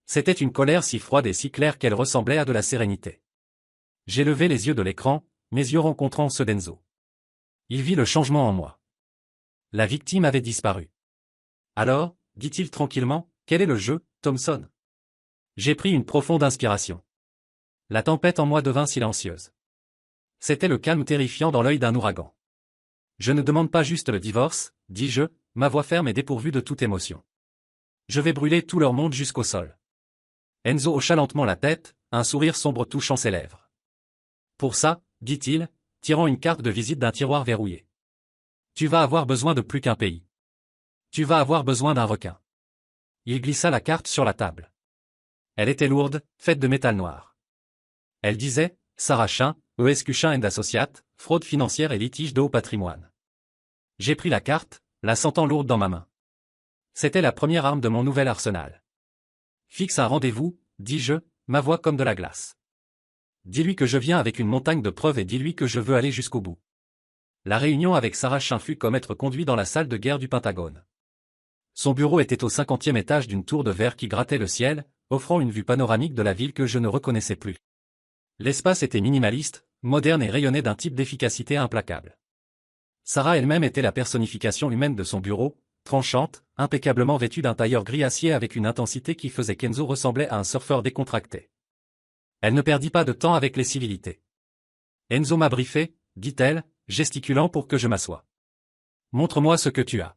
C'était une colère si froide et si claire qu'elle ressemblait à de la sérénité. J'ai levé les yeux de l'écran, mes yeux rencontrant ceux d'Enzo. Il vit le changement en moi. La victime avait disparu. Alors, dit-il tranquillement, quel est le jeu, Thompson? J'ai pris une profonde inspiration. La tempête en moi devint silencieuse. C'était le calme terrifiant dans l'œil d'un ouragan. Je ne demande pas juste le divorce, dis-je, ma voix ferme et dépourvue de toute émotion. Je vais brûler tout leur monde jusqu'au sol. Enzo hocha lentement la tête, un sourire sombre touchant ses lèvres. Pour ça, dit-il, tirant une carte de visite d'un tiroir verrouillé. Tu vas avoir besoin de plus qu'un pays. Tu vas avoir besoin d'un requin. Il glissa la carte sur la table. Elle était lourde, faite de métal noir. Elle disait, Sarachin, ESQ and Associates, fraude financière et litige de haut patrimoine. J'ai pris la carte, la sentant lourde dans ma main. C'était la première arme de mon nouvel arsenal. Fixe un rendez-vous, dis-je, ma voix comme de la glace. Dis-lui que je viens avec une montagne de preuves et dis-lui que je veux aller jusqu'au bout. La réunion avec Sarachin fut comme être conduit dans la salle de guerre du Pentagone. Son bureau était au 50e étage d'une tour de verre qui grattait le ciel, offrant une vue panoramique de la ville que je ne reconnaissais plus. L'espace était minimaliste, moderne et rayonnait d'un type d'efficacité implacable. Sarah elle-même était la personnification humaine de son bureau, tranchante, impeccablement vêtue d'un tailleur gris acier avec une intensité qui faisait qu'Enzo ressemblait à un surfeur décontracté. Elle ne perdit pas de temps avec les civilités. Enzo m'a briefé, dit-elle, gesticulant pour que je m'assoie. Montre-moi ce que tu as.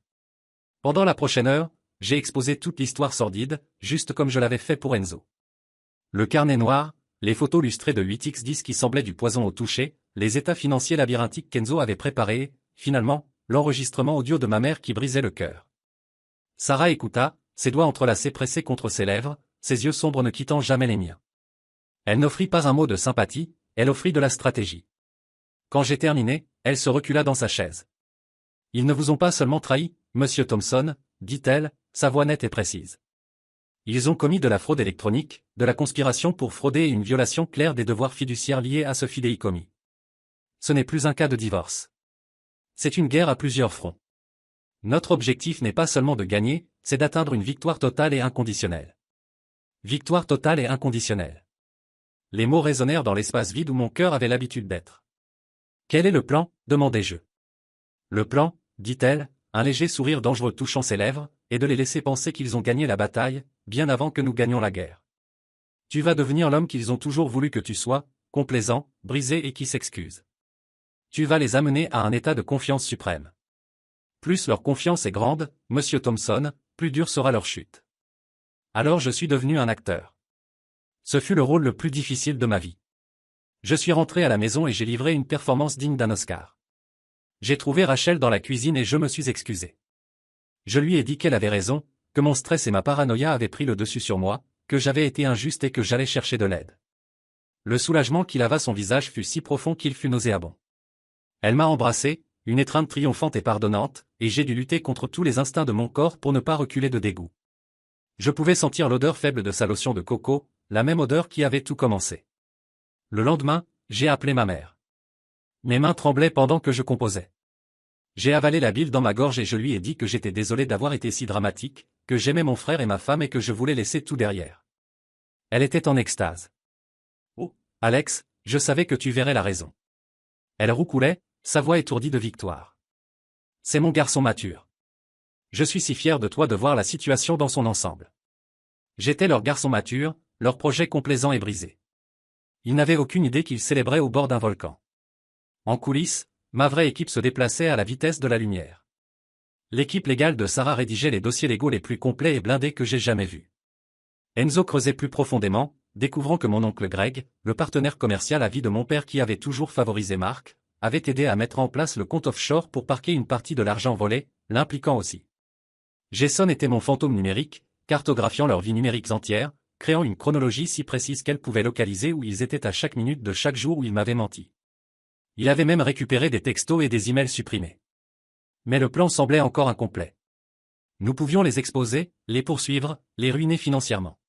Pendant la prochaine heure, j'ai exposé toute l'histoire sordide, juste comme je l'avais fait pour Enzo. Le carnet noir, les photos lustrées de 8x10 qui semblaient du poison au toucher, les états financiers labyrinthiques qu'Enzo avait préparés, finalement, l'enregistrement audio de ma mère qui brisait le cœur. Sarah écouta, ses doigts entrelacés pressés contre ses lèvres, ses yeux sombres ne quittant jamais les miens. Elle n'offrit pas un mot de sympathie, elle offrit de la stratégie. Quand j'ai terminé, elle se recula dans sa chaise. Ils ne vous ont pas seulement trahi, monsieur Thompson, dit-elle, sa voix nette et précise. Ils ont commis de la fraude électronique, de la conspiration pour frauder et une violation claire des devoirs fiduciaires liés à ce fidéicommis. Ce n'est plus un cas de divorce. C'est une guerre à plusieurs fronts. Notre objectif n'est pas seulement de gagner, c'est d'atteindre une victoire totale et inconditionnelle. Victoire totale et inconditionnelle. Les mots résonnèrent dans l'espace vide où mon cœur avait l'habitude d'être. Quel est le plan? Demandai-je. Le plan, dit-elle, un léger sourire dangereux touchant ses lèvres, est de les laisser penser qu'ils ont gagné la bataille, bien avant que nous gagnions la guerre. Tu vas devenir l'homme qu'ils ont toujours voulu que tu sois, complaisant, brisé et qui s'excuse. Tu vas les amener à un état de confiance suprême. Plus leur confiance est grande, monsieur Thompson, plus dure sera leur chute. Alors je suis devenu un acteur. Ce fut le rôle le plus difficile de ma vie. Je suis rentré à la maison et j'ai livré une performance digne d'un Oscar. J'ai trouvé Rachel dans la cuisine et je me suis excusé. Je lui ai dit qu'elle avait raison, que mon stress et ma paranoïa avaient pris le dessus sur moi, que j'avais été injuste et que j'allais chercher de l'aide. Le soulagement qui lava son visage fut si profond qu'il fut nauséabond. Elle m'a embrassé, une étreinte triomphante et pardonnante, et j'ai dû lutter contre tous les instincts de mon corps pour ne pas reculer de dégoût. Je pouvais sentir l'odeur faible de sa lotion de coco, la même odeur qui avait tout commencé. Le lendemain, j'ai appelé ma mère. Mes mains tremblaient pendant que je composais. J'ai avalé la bile dans ma gorge et je lui ai dit que j'étais désolé d'avoir été si dramatique, que j'aimais mon frère et ma femme et que je voulais laisser tout derrière. Elle était en extase. Oh, Alex, je savais que tu verrais la raison. Elle roucoulait, sa voix étourdie de victoire. C'est mon garçon mature. Je suis si fier de toi de voir la situation dans son ensemble. J'étais leur garçon mature, leur projet complaisant et brisé. Ils n'avaient aucune idée qu'ils célébraient au bord d'un volcan. En coulisses, ma vraie équipe se déplaçait à la vitesse de la lumière. L'équipe légale de Sarah rédigeait les dossiers légaux les plus complets et blindés que j'ai jamais vus. Enzo creusait plus profondément, découvrant que mon oncle Greg, le partenaire commercial à vie de mon père qui avait toujours favorisé Mark, avait aidé à mettre en place le compte offshore pour parquer une partie de l'argent volé, l'impliquant aussi. Jason était mon fantôme numérique, cartographiant leur vie numérique entière, créant une chronologie si précise qu'elle pouvait localiser où ils étaient à chaque minute de chaque jour où ils m'avaient menti. Il avait même récupéré des textos et des emails supprimés. Mais le plan semblait encore incomplet. Nous pouvions les exposer, les poursuivre, les ruiner financièrement.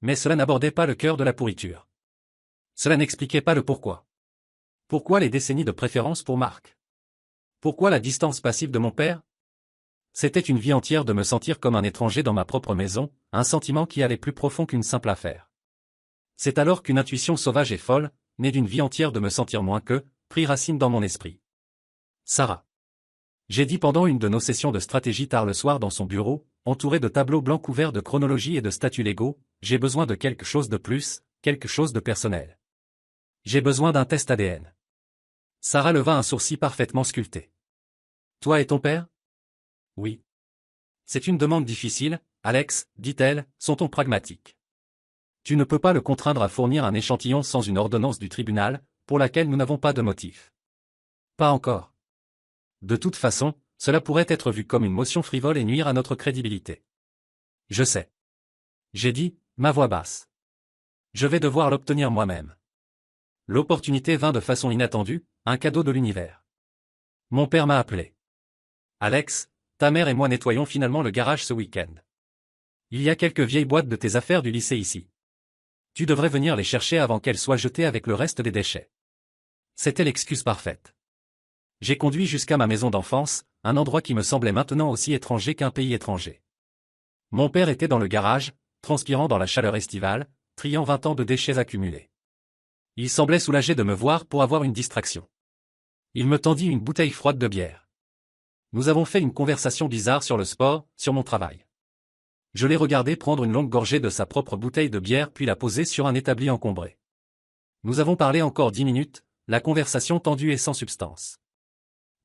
Mais cela n'abordait pas le cœur de la pourriture. Cela n'expliquait pas le pourquoi. Pourquoi les décennies de préférence pour Mark? Pourquoi la distance passive de mon père? C'était une vie entière de me sentir comme un étranger dans ma propre maison, un sentiment qui allait plus profond qu'une simple affaire. C'est alors qu'une intuition sauvage et folle, née d'une vie entière de me sentir moins que, prit racine dans mon esprit. Sarah. J'ai dit pendant une de nos sessions de stratégie tard le soir dans son bureau, entouré de tableaux blancs couverts de chronologie et de statuts légaux, j'ai besoin de quelque chose de plus, quelque chose de personnel. J'ai besoin d'un test ADN. Sarah leva un sourcil parfaitement sculpté. Toi et ton père? Oui. C'est une demande difficile, Alex, dit-elle, sont-on pragmatique. Tu ne peux pas le contraindre à fournir un échantillon sans une ordonnance du tribunal, pour laquelle nous n'avons pas de motif. Pas encore. De toute façon, cela pourrait être vu comme une motion frivole et nuire à notre crédibilité. Je sais. J'ai dit, ma voix basse. Je vais devoir l'obtenir moi-même. L'opportunité vint de façon inattendue, un cadeau de l'univers. Mon père m'a appelé. Alex, ta mère et moi nettoyons finalement le garage ce week-end. Il y a quelques vieilles boîtes de tes affaires du lycée ici. Tu devrais venir les chercher avant qu'elles soient jetées avec le reste des déchets. C'était l'excuse parfaite. J'ai conduit jusqu'à ma maison d'enfance, un endroit qui me semblait maintenant aussi étranger qu'un pays étranger. Mon père était dans le garage, transpirant dans la chaleur estivale, triant 20 ans de déchets accumulés. Il semblait soulagé de me voir pour avoir une distraction. Il me tendit une bouteille froide de bière. Nous avons fait une conversation bizarre sur le sport, sur mon travail. Je l'ai regardé prendre une longue gorgée de sa propre bouteille de bière puis la poser sur un établi encombré. Nous avons parlé encore 10 minutes, la conversation tendue et sans substance.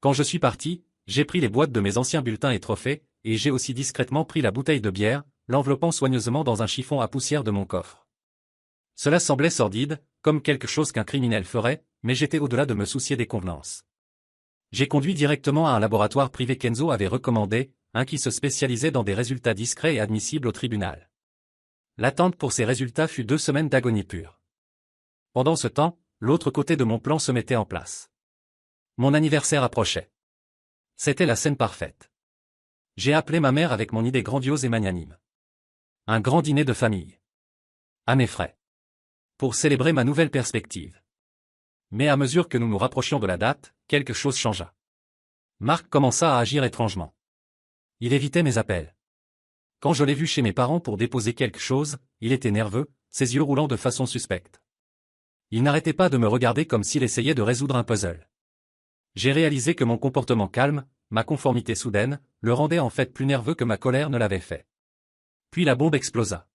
Quand je suis parti, j'ai pris les boîtes de mes anciens bulletins et trophées, et j'ai aussi discrètement pris la bouteille de bière, l'enveloppant soigneusement dans un chiffon à poussière de mon coffre. Cela semblait sordide, comme quelque chose qu'un criminel ferait, mais j'étais au-delà de me soucier des convenances. J'ai conduit directement à un laboratoire privé qu'Enzo avait recommandé, un qui se spécialisait dans des résultats discrets et admissibles au tribunal. L'attente pour ces résultats fut 2 semaines d'agonie pure. Pendant ce temps, l'autre côté de mon plan se mettait en place. Mon anniversaire approchait. C'était la scène parfaite. J'ai appelé ma mère avec mon idée grandiose et magnanime. Un grand dîner de famille. À mes frais. Pour célébrer ma nouvelle perspective. Mais à mesure que nous nous rapprochions de la date, quelque chose changea. Marc commença à agir étrangement. Il évitait mes appels. Quand je l'ai vu chez mes parents pour déposer quelque chose, il était nerveux, ses yeux roulant de façon suspecte. Il n'arrêtait pas de me regarder comme s'il essayait de résoudre un puzzle. J'ai réalisé que mon comportement calme, ma conformité soudaine, le rendait en fait plus nerveux que ma colère ne l'avait fait. Puis la bombe explosa.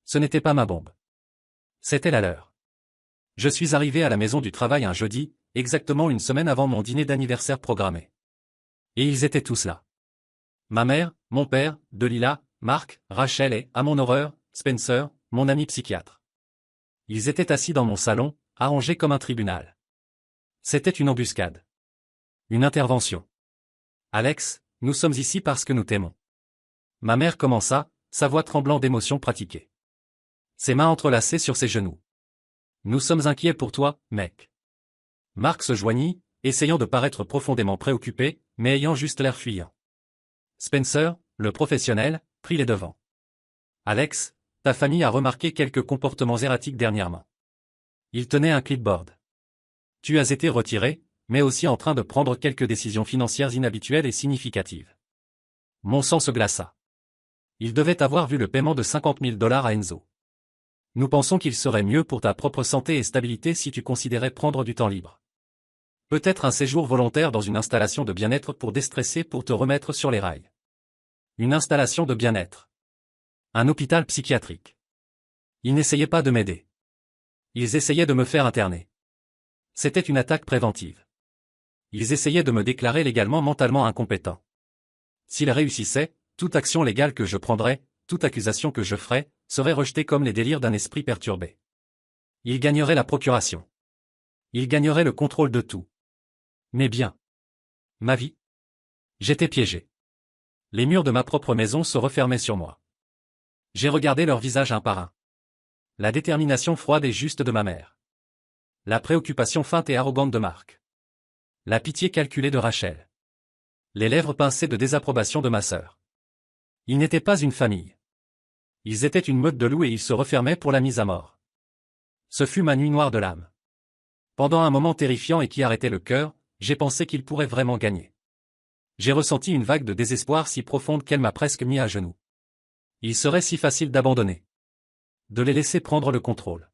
Ce n'était pas ma bombe. C'était la leur. Je suis arrivé à la maison du travail un jeudi, exactement 1 semaine avant mon dîner d'anniversaire programmé. Et ils étaient tous là. Ma mère, mon père, Delila, Marc, Rachel et, à mon horreur, Spencer, mon ami psychiatre. Ils étaient assis dans mon salon, arrangés comme un tribunal. C'était une embuscade. Une intervention. Alex, nous sommes ici parce que nous t'aimons. Ma mère commença, sa voix tremblant d'émotion pratiquée. Ses mains entrelacées sur ses genoux. Nous sommes inquiets pour toi, mec. Marc se joignit, essayant de paraître profondément préoccupé, mais ayant juste l'air fuyant. Spencer, le professionnel, prit les devants. Alex, ta famille a remarqué quelques comportements erratiques dernièrement. Il tenait un clipboard. Tu as été retiré, mais aussi en train de prendre quelques décisions financières inhabituelles et significatives. Mon sang se glaça. Il devait avoir vu le paiement de $50 000 à Enzo. Nous pensons qu'il serait mieux pour ta propre santé et stabilité si tu considérais prendre du temps libre. Peut-être un séjour volontaire dans une installation de bien-être pour déstresser pour te remettre sur les rails. Une installation de bien-être. Un hôpital psychiatrique. Ils n'essayaient pas de m'aider. Ils essayaient de me faire interner. C'était une attaque préventive. Ils essayaient de me déclarer légalement mentalement incompétent. S'ils réussissaient, toute action légale que je prendrais, toute accusation que je ferais, serait rejetée comme les délires d'un esprit perturbé. Ils gagneraient la procuration. Ils gagneraient le contrôle de tout. Mais bien. Ma vie. J'étais piégé. Les murs de ma propre maison se refermaient sur moi. J'ai regardé leurs visages un par un. La détermination froide et juste de ma mère. La préoccupation feinte et arrogante de Marc. La pitié calculée de Rachel. Les lèvres pincées de désapprobation de ma sœur. Ils n'étaient pas une famille. Ils étaient une meute de loups et ils se refermaient pour la mise à mort. Ce fut ma nuit noire de l'âme. Pendant un moment terrifiant et qui arrêtait le cœur, j'ai pensé qu'ils pourraient vraiment gagner. J'ai ressenti une vague de désespoir si profonde qu'elle m'a presque mis à genoux. Il serait si facile d'abandonner. De les laisser prendre le contrôle.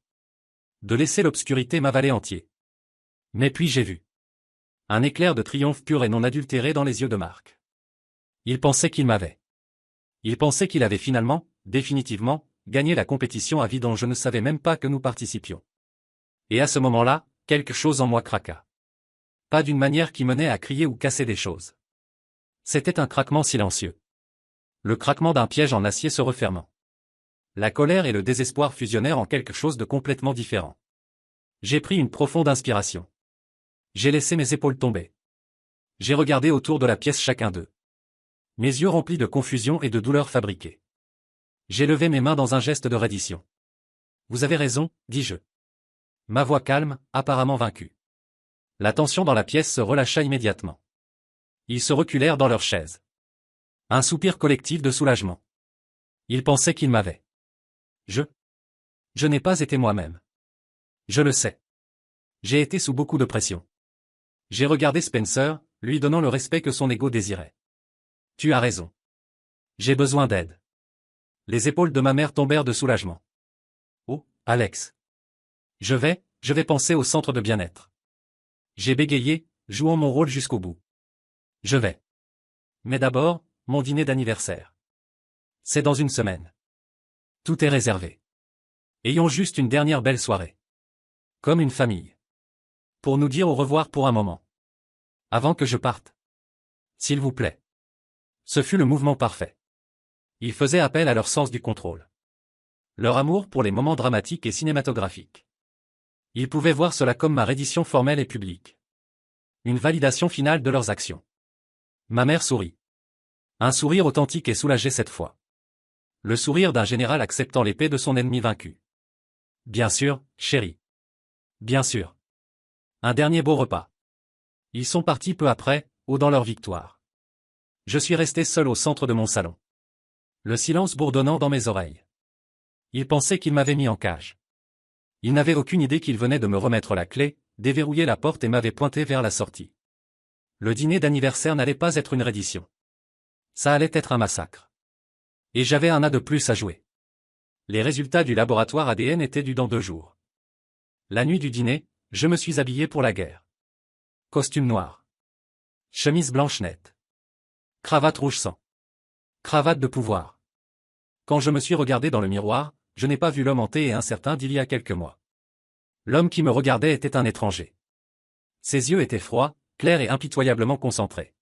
De laisser l'obscurité m'avaler entier. Mais puis j'ai vu un éclair de triomphe pur et non adultéré dans les yeux de Marc. Il pensait qu'il m'avait. Il pensait qu'il avait finalement, définitivement, gagné la compétition à vie dont je ne savais même pas que nous participions. Et à ce moment-là, quelque chose en moi craqua. Pas d'une manière qui menait à crier ou casser des choses. C'était un craquement silencieux. Le craquement d'un piège en acier se refermant. La colère et le désespoir fusionnèrent en quelque chose de complètement différent. J'ai pris une profonde inspiration. J'ai laissé mes épaules tomber. J'ai regardé autour de la pièce chacun d'eux. Mes yeux remplis de confusion et de douleur fabriquée. J'ai levé mes mains dans un geste de reddition. Vous avez raison, dis-je. Ma voix calme, apparemment vaincue. La tension dans la pièce se relâcha immédiatement. Ils se reculèrent dans leurs chaises. Un soupir collectif de soulagement. Ils pensaient qu'ils m'avaient. Je n'ai pas été moi-même. Je le sais. J'ai été sous beaucoup de pression. J'ai regardé Spencer, lui donnant le respect que son ego désirait. Tu as raison. J'ai besoin d'aide. Les épaules de ma mère tombèrent de soulagement. Oh, Alex. Je vais penser au centre de bien-être. J'ai bégayé, jouant mon rôle jusqu'au bout. Je vais. Mais d'abord, mon dîner d'anniversaire. C'est dans une semaine. Tout est réservé. Ayons juste une dernière belle soirée. Comme une famille. Pour nous dire au revoir pour un moment. Avant que je parte. S'il vous plaît. Ce fut le mouvement parfait. Ils faisaient appel à leur sens du contrôle. Leur amour pour les moments dramatiques et cinématographiques. Ils pouvaient voir cela comme ma reddition formelle et publique. Une validation finale de leurs actions. Ma mère sourit. Un sourire authentique et soulagé cette fois. Le sourire d'un général acceptant l'épée de son ennemi vaincu. Bien sûr, chérie. Bien sûr. Un dernier beau repas. Ils sont partis peu après, dans leur victoire. Je suis resté seul au centre de mon salon. Le silence bourdonnant dans mes oreilles. Ils pensaient qu'ils m'avaient mis en cage. Ils n'avaient aucune idée qu'ils venaient de me remettre la clé, déverrouiller la porte et m'avaient pointé vers la sortie. Le dîner d'anniversaire n'allait pas être une reddition. Ça allait être un massacre. Et j'avais un as de plus à jouer. Les résultats du laboratoire ADN étaient dus dans 2 jours. La nuit du dîner, je me suis habillé pour la guerre. Costume noir. Chemise blanche nette. Cravate rouge sang. Cravate de pouvoir. Quand je me suis regardé dans le miroir, je n'ai pas vu l'homme hanté et incertain d'il y a quelques mois. L'homme qui me regardait était un étranger. Ses yeux étaient froids, clairs et impitoyablement concentrés.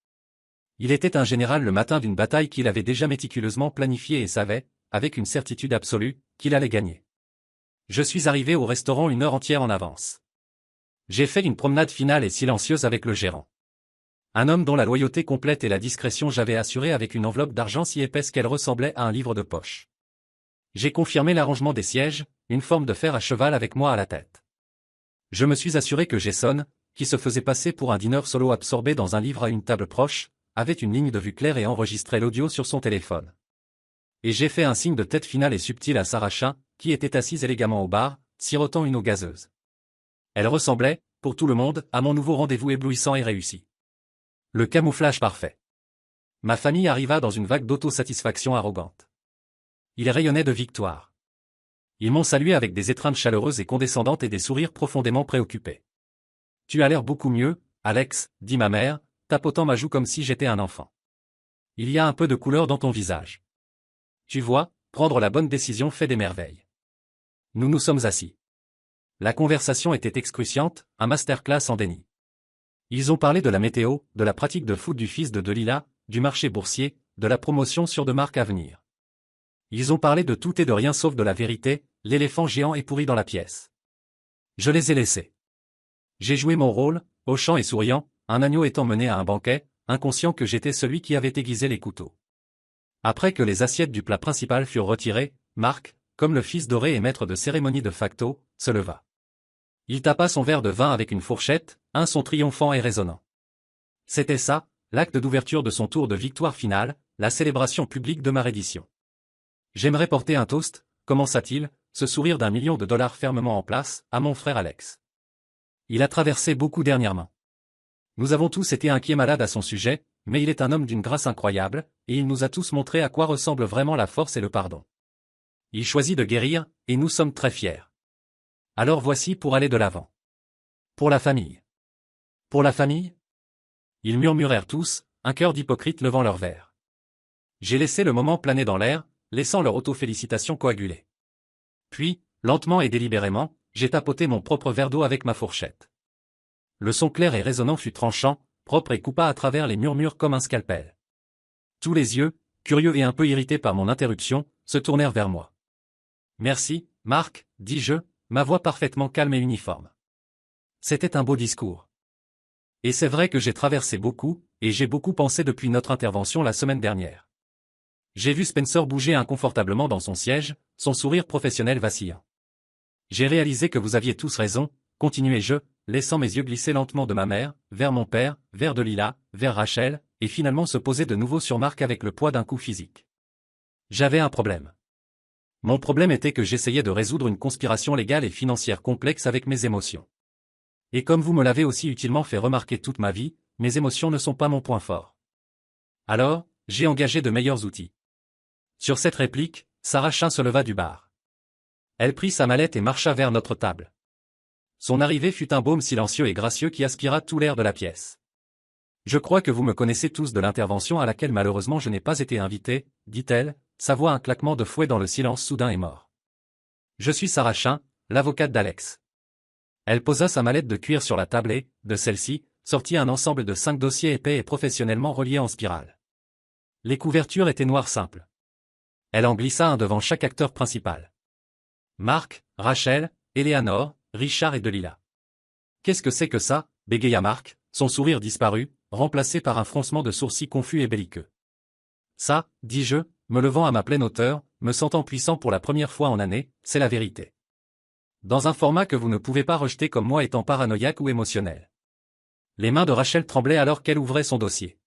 Il était un général le matin d'une bataille qu'il avait déjà méticuleusement planifiée et savait, avec une certitude absolue, qu'il allait gagner. Je suis arrivé au restaurant 1 heure entière en avance. J'ai fait une promenade finale et silencieuse avec le gérant. Un homme dont la loyauté complète et la discrétion j'avais assuré avec une enveloppe d'argent si épaisse qu'elle ressemblait à un livre de poche. J'ai confirmé l'arrangement des sièges, une forme de fer à cheval avec moi à la tête. Je me suis assuré que Jason, qui se faisait passer pour un dîneur solo absorbé dans un livre à une table proche, avait une ligne de vue claire et enregistrait l'audio sur son téléphone. Et j'ai fait un signe de tête final et subtil à Sarah Chin, qui était assise élégamment au bar, sirotant une eau gazeuse. Elle ressemblait, pour tout le monde, à mon nouveau rendez-vous éblouissant et réussi. Le camouflage parfait. Ma famille arriva dans une vague d'autosatisfaction arrogante. Ils rayonnaient de victoire. Ils m'ont salué avec des étreintes chaleureuses et condescendantes et des sourires profondément préoccupés. Tu as l'air beaucoup mieux, Alex, dit ma mère, tapotant ma joue comme si j'étais un enfant. Il y a un peu de couleur dans ton visage. Tu vois, prendre la bonne décision fait des merveilles. Nous nous sommes assis. La conversation était excruciante, un masterclass en déni. Ils ont parlé de la météo, de la pratique de foot du fils de Delila, du marché boursier, de la promotion sur de marques à venir. Ils ont parlé de tout et de rien sauf de la vérité, l'éléphant géant est pourri dans la pièce. Je les ai laissés. J'ai joué mon rôle, hochant et souriant, un agneau étant mené à un banquet, inconscient que j'étais celui qui avait aiguisé les couteaux. Après que les assiettes du plat principal furent retirées, Marc, comme le fils doré et maître de cérémonie de facto, se leva. Il tapa son verre de vin avec une fourchette, un son triomphant et résonnant. C'était ça, l'acte d'ouverture de son tour de victoire finale, la célébration publique de ma reddition. J'aimerais porter un toast, commença-t-il, ce sourire d'1 million de dollars fermement en place, à mon frère Alex. Il a traversé beaucoup dernièrement. Nous avons tous été inquiets malades à son sujet, mais il est un homme d'une grâce incroyable, et il nous a tous montré à quoi ressemble vraiment la force et le pardon. Il choisit de guérir, et nous sommes très fiers. Alors voici pour aller de l'avant. Pour la famille. Pour la famille? Ils murmurèrent tous, un cœur d'hypocrites levant leurs verres. J'ai laissé le moment planer dans l'air, laissant leur auto-félicitation coaguler. Puis, lentement et délibérément, j'ai tapoté mon propre verre d'eau avec ma fourchette. Le son clair et résonnant fut tranchant, propre et coupa à travers les murmures comme un scalpel. Tous les yeux, curieux et un peu irrités par mon interruption, se tournèrent vers moi. Merci, Marc, dis-je, ma voix parfaitement calme et uniforme. C'était un beau discours. Et c'est vrai que j'ai traversé beaucoup, et j'ai beaucoup pensé depuis notre intervention la semaine dernière. J'ai vu Spencer bouger inconfortablement dans son siège, son sourire professionnel vacillant. J'ai réalisé que vous aviez tous raison, continuai-je, laissant mes yeux glisser lentement de ma mère, vers mon père, vers Delilah, vers Rachel, et finalement se poser de nouveau sur Marc avec le poids d'un coup physique. J'avais un problème. Mon problème était que j'essayais de résoudre une conspiration légale et financière complexe avec mes émotions. Et comme vous me l'avez aussi utilement fait remarquer toute ma vie, mes émotions ne sont pas mon point fort. Alors, j'ai engagé de meilleurs outils. Sur cette réplique, Sarah Chin se leva du bar. Elle prit sa mallette et marcha vers notre table. Son arrivée fut un baume silencieux et gracieux qui aspira tout l'air de la pièce. Je crois que vous me connaissez tous de l'intervention à laquelle malheureusement je n'ai pas été invité, dit-elle, sa voix un claquement de fouet dans le silence soudain et mort. Je suis Sarah Chin, l'avocate d'Alex. Elle posa sa mallette de cuir sur la table et, de celle-ci, sortit un ensemble de 5 dossiers épais et professionnellement reliés en spirale. Les couvertures étaient noires simples. Elle en glissa un devant chaque acteur principal. Marc, Rachel, Eleanor, Richard et Delilah. Qu'est-ce que c'est que ça, bégaya Marc, son sourire disparut, remplacé par un froncement de sourcils confus et belliqueux. Ça, dis-je, me levant à ma pleine hauteur, me sentant puissant pour la première fois en année, c'est la vérité. Dans un format que vous ne pouvez pas rejeter comme moi étant paranoïaque ou émotionnel. Les mains de Rachel tremblaient alors qu'elle ouvrait son dossier.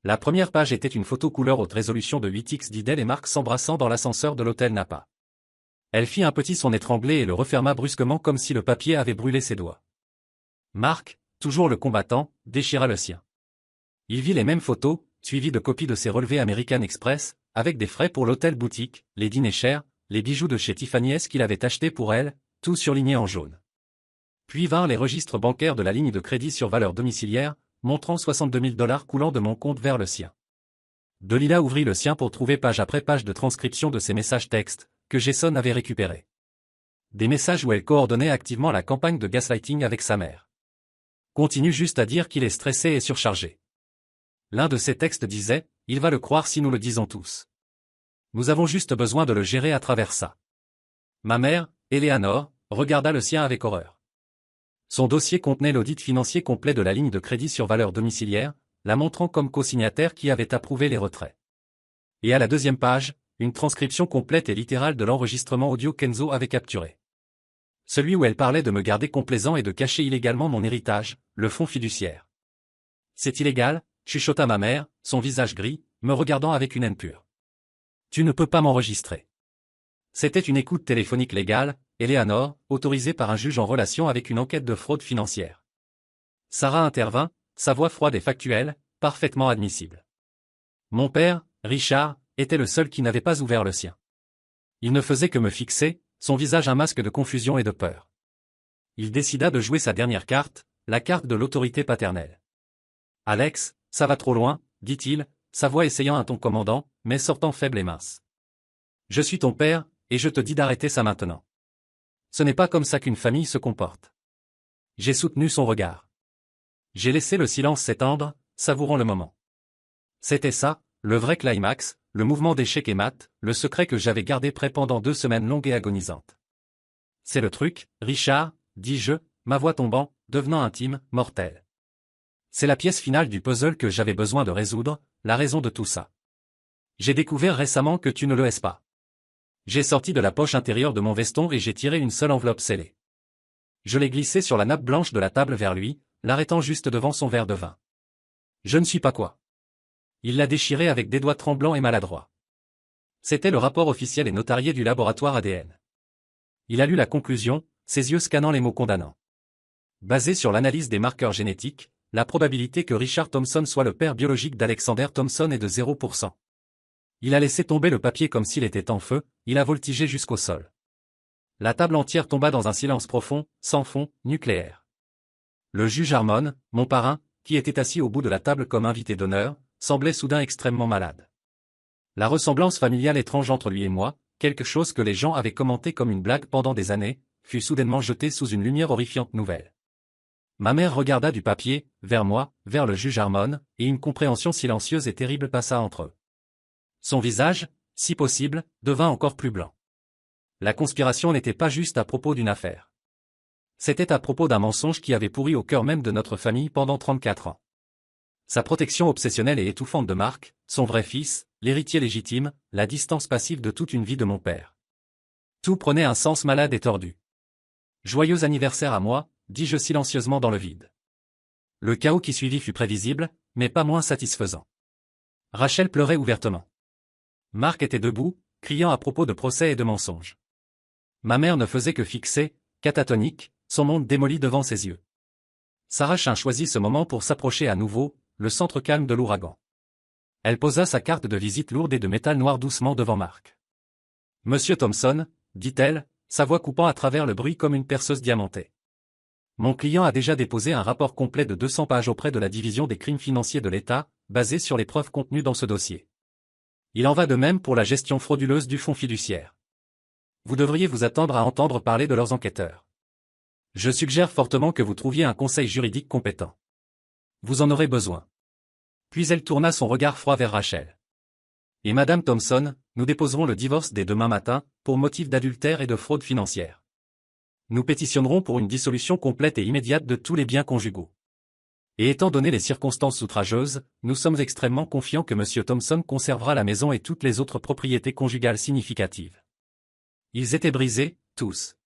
La première page était une photo couleur haute résolution de 8x d'Idel et Marc s'embrassant dans l'ascenseur de l'hôtel Napa. Elle fit un petit son étranglé et le referma brusquement comme si le papier avait brûlé ses doigts. Marc, toujours le combattant, déchira le sien. Il vit les mêmes photos, suivies de copies de ses relevés American Express, avec des frais pour l'hôtel boutique, les dîners chers, les bijoux de chez Tiffany S qu'il avait achetés pour elle, tout surligné en jaune. Puis vinrent les registres bancaires de la ligne de crédit sur valeur domiciliaire, montrant 62 000 $ coulant de mon compte vers le sien. Delilah ouvrit le sien pour trouver page après page de transcription de ses messages textes, que Jason avait récupérés. Des messages où elle coordonnait activement la campagne de gaslighting avec sa mère. Continue juste à dire qu'il est stressé et surchargé. L'un de ces textes disait, il va le croire si nous le disons tous. Nous avons juste besoin de le gérer à travers ça. Ma mère, Eleanor, regarda le sien avec horreur. Son dossier contenait l'audit financier complet de la ligne de crédit sur valeur domiciliaire, la montrant comme co-signataire qui avait approuvé les retraits. Et à la deuxième page, une transcription complète et littérale de l'enregistrement audio qu'Enzo avait capturé. Celui où elle parlait de me garder complaisant et de cacher illégalement mon héritage, le fonds fiduciaire. C'est illégal, chuchota ma mère, son visage gris, me regardant avec une haine pure. Tu ne peux pas m'enregistrer. C'était une écoute téléphonique légale, Eleanor, autorisée par un juge en relation avec une enquête de fraude financière. Sarah intervint, sa voix froide et factuelle, parfaitement admissible. Mon père, Richard, était le seul qui n'avait pas ouvert le sien. Il ne faisait que me fixer, son visage un masque de confusion et de peur. Il décida de jouer sa dernière carte, la carte de l'autorité paternelle. Alex, ça va trop loin, dit-il, sa voix essayant un ton commandant, mais sortant faible et mince. Je suis ton père, et je te dis d'arrêter ça maintenant. Ce n'est pas comme ça qu'une famille se comporte. J'ai soutenu son regard. J'ai laissé le silence s'étendre, savourant le moment. C'était ça, le vrai climax, le mouvement d'échec et mat, le secret que j'avais gardé prêt pendant 2 semaines longues et agonisantes. C'est le truc, Richard, dis-je, ma voix tombant, devenant intime, mortelle. C'est la pièce finale du puzzle que j'avais besoin de résoudre, la raison de tout ça. J'ai découvert récemment que tu ne le es pas. J'ai sorti de la poche intérieure de mon veston et j'ai tiré une seule enveloppe scellée. Je l'ai glissée sur la nappe blanche de la table vers lui, l'arrêtant juste devant son verre de vin. Je ne suis pas quoi. Il l'a déchirée avec des doigts tremblants et maladroits. C'était le rapport officiel et notarié du laboratoire ADN. Il a lu la conclusion, ses yeux scannant les mots condamnants. Basé sur l'analyse des marqueurs génétiques, la probabilité que Richard Thompson soit le père biologique d'Alexander Thompson est de 0%. Il a laissé tomber le papier comme s'il était en feu, il a voltigé jusqu'au sol. La table entière tomba dans un silence profond, sans fond, nucléaire. Le juge Harmon, mon parrain, qui était assis au bout de la table comme invité d'honneur, semblait soudain extrêmement malade. La ressemblance familiale étrange entre lui et moi, quelque chose que les gens avaient commenté comme une blague pendant des années, fut soudainement jetée sous une lumière horrifiante nouvelle. Ma mère regarda du papier, vers moi, vers le juge Harmon, et une compréhension silencieuse et terrible passa entre eux. Son visage, si possible, devint encore plus blanc. La conspiration n'était pas juste à propos d'une affaire. C'était à propos d'un mensonge qui avait pourri au cœur même de notre famille pendant 34 ans. Sa protection obsessionnelle et étouffante de Mark, son vrai fils, l'héritier légitime, la distance passive de toute une vie de mon père. Tout prenait un sens malade et tordu. Joyeux anniversaire à moi, dis-je silencieusement dans le vide. Le chaos qui suivit fut prévisible, mais pas moins satisfaisant. Rachel pleurait ouvertement. Mark était debout, criant à propos de procès et de mensonges. Ma mère ne faisait que fixer, catatonique, son monde démoli devant ses yeux. Sarah Chin choisit ce moment pour s'approcher à nouveau, le centre calme de l'ouragan. Elle posa sa carte de visite lourde et de métal noir doucement devant Mark. « Monsieur Thompson, dit-elle, sa voix coupant à travers le bruit comme une perceuse diamantée. Mon client a déjà déposé un rapport complet de 200 pages auprès de la division des crimes financiers de l'État, basé sur les preuves contenues dans ce dossier. Il en va de même pour la gestion frauduleuse du fonds fiduciaire. Vous devriez vous attendre à entendre parler de leurs enquêteurs. Je suggère fortement que vous trouviez un conseil juridique compétent. Vous en aurez besoin. » Puis elle tourna son regard froid vers Rachel. « Et Madame Thompson, nous déposerons le divorce dès demain matin, pour motif d'adultère et de fraude financière. Nous pétitionnerons pour une dissolution complète et immédiate de tous les biens conjugaux. Et étant donné les circonstances outrageuses, nous sommes extrêmement confiants que M. Thompson conservera la maison et toutes les autres propriétés conjugales significatives. » Ils étaient brisés, tous.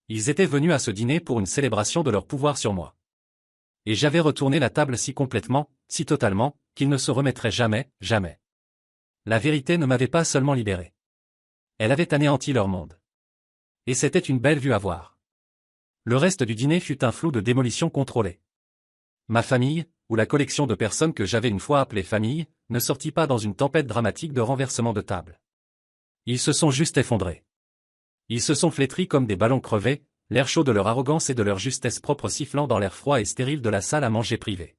Ils étaient venus à ce dîner pour une célébration de leur pouvoir sur moi. Et j'avais retourné la table si complètement, si totalement, qu'ils ne se remettraient jamais, jamais. La vérité ne m'avait pas seulement libéré. Elle avait anéanti leur monde. Et c'était une belle vue à voir. Le reste du dîner fut un flot de démolition contrôlée. Ma famille, ou la collection de personnes que j'avais une fois appelée famille, ne sortit pas dans une tempête dramatique de renversement de table. Ils se sont juste effondrés. Ils se sont flétris comme des ballons crevés, l'air chaud de leur arrogance et de leur justesse propre sifflant dans l'air froid et stérile de la salle à manger privée.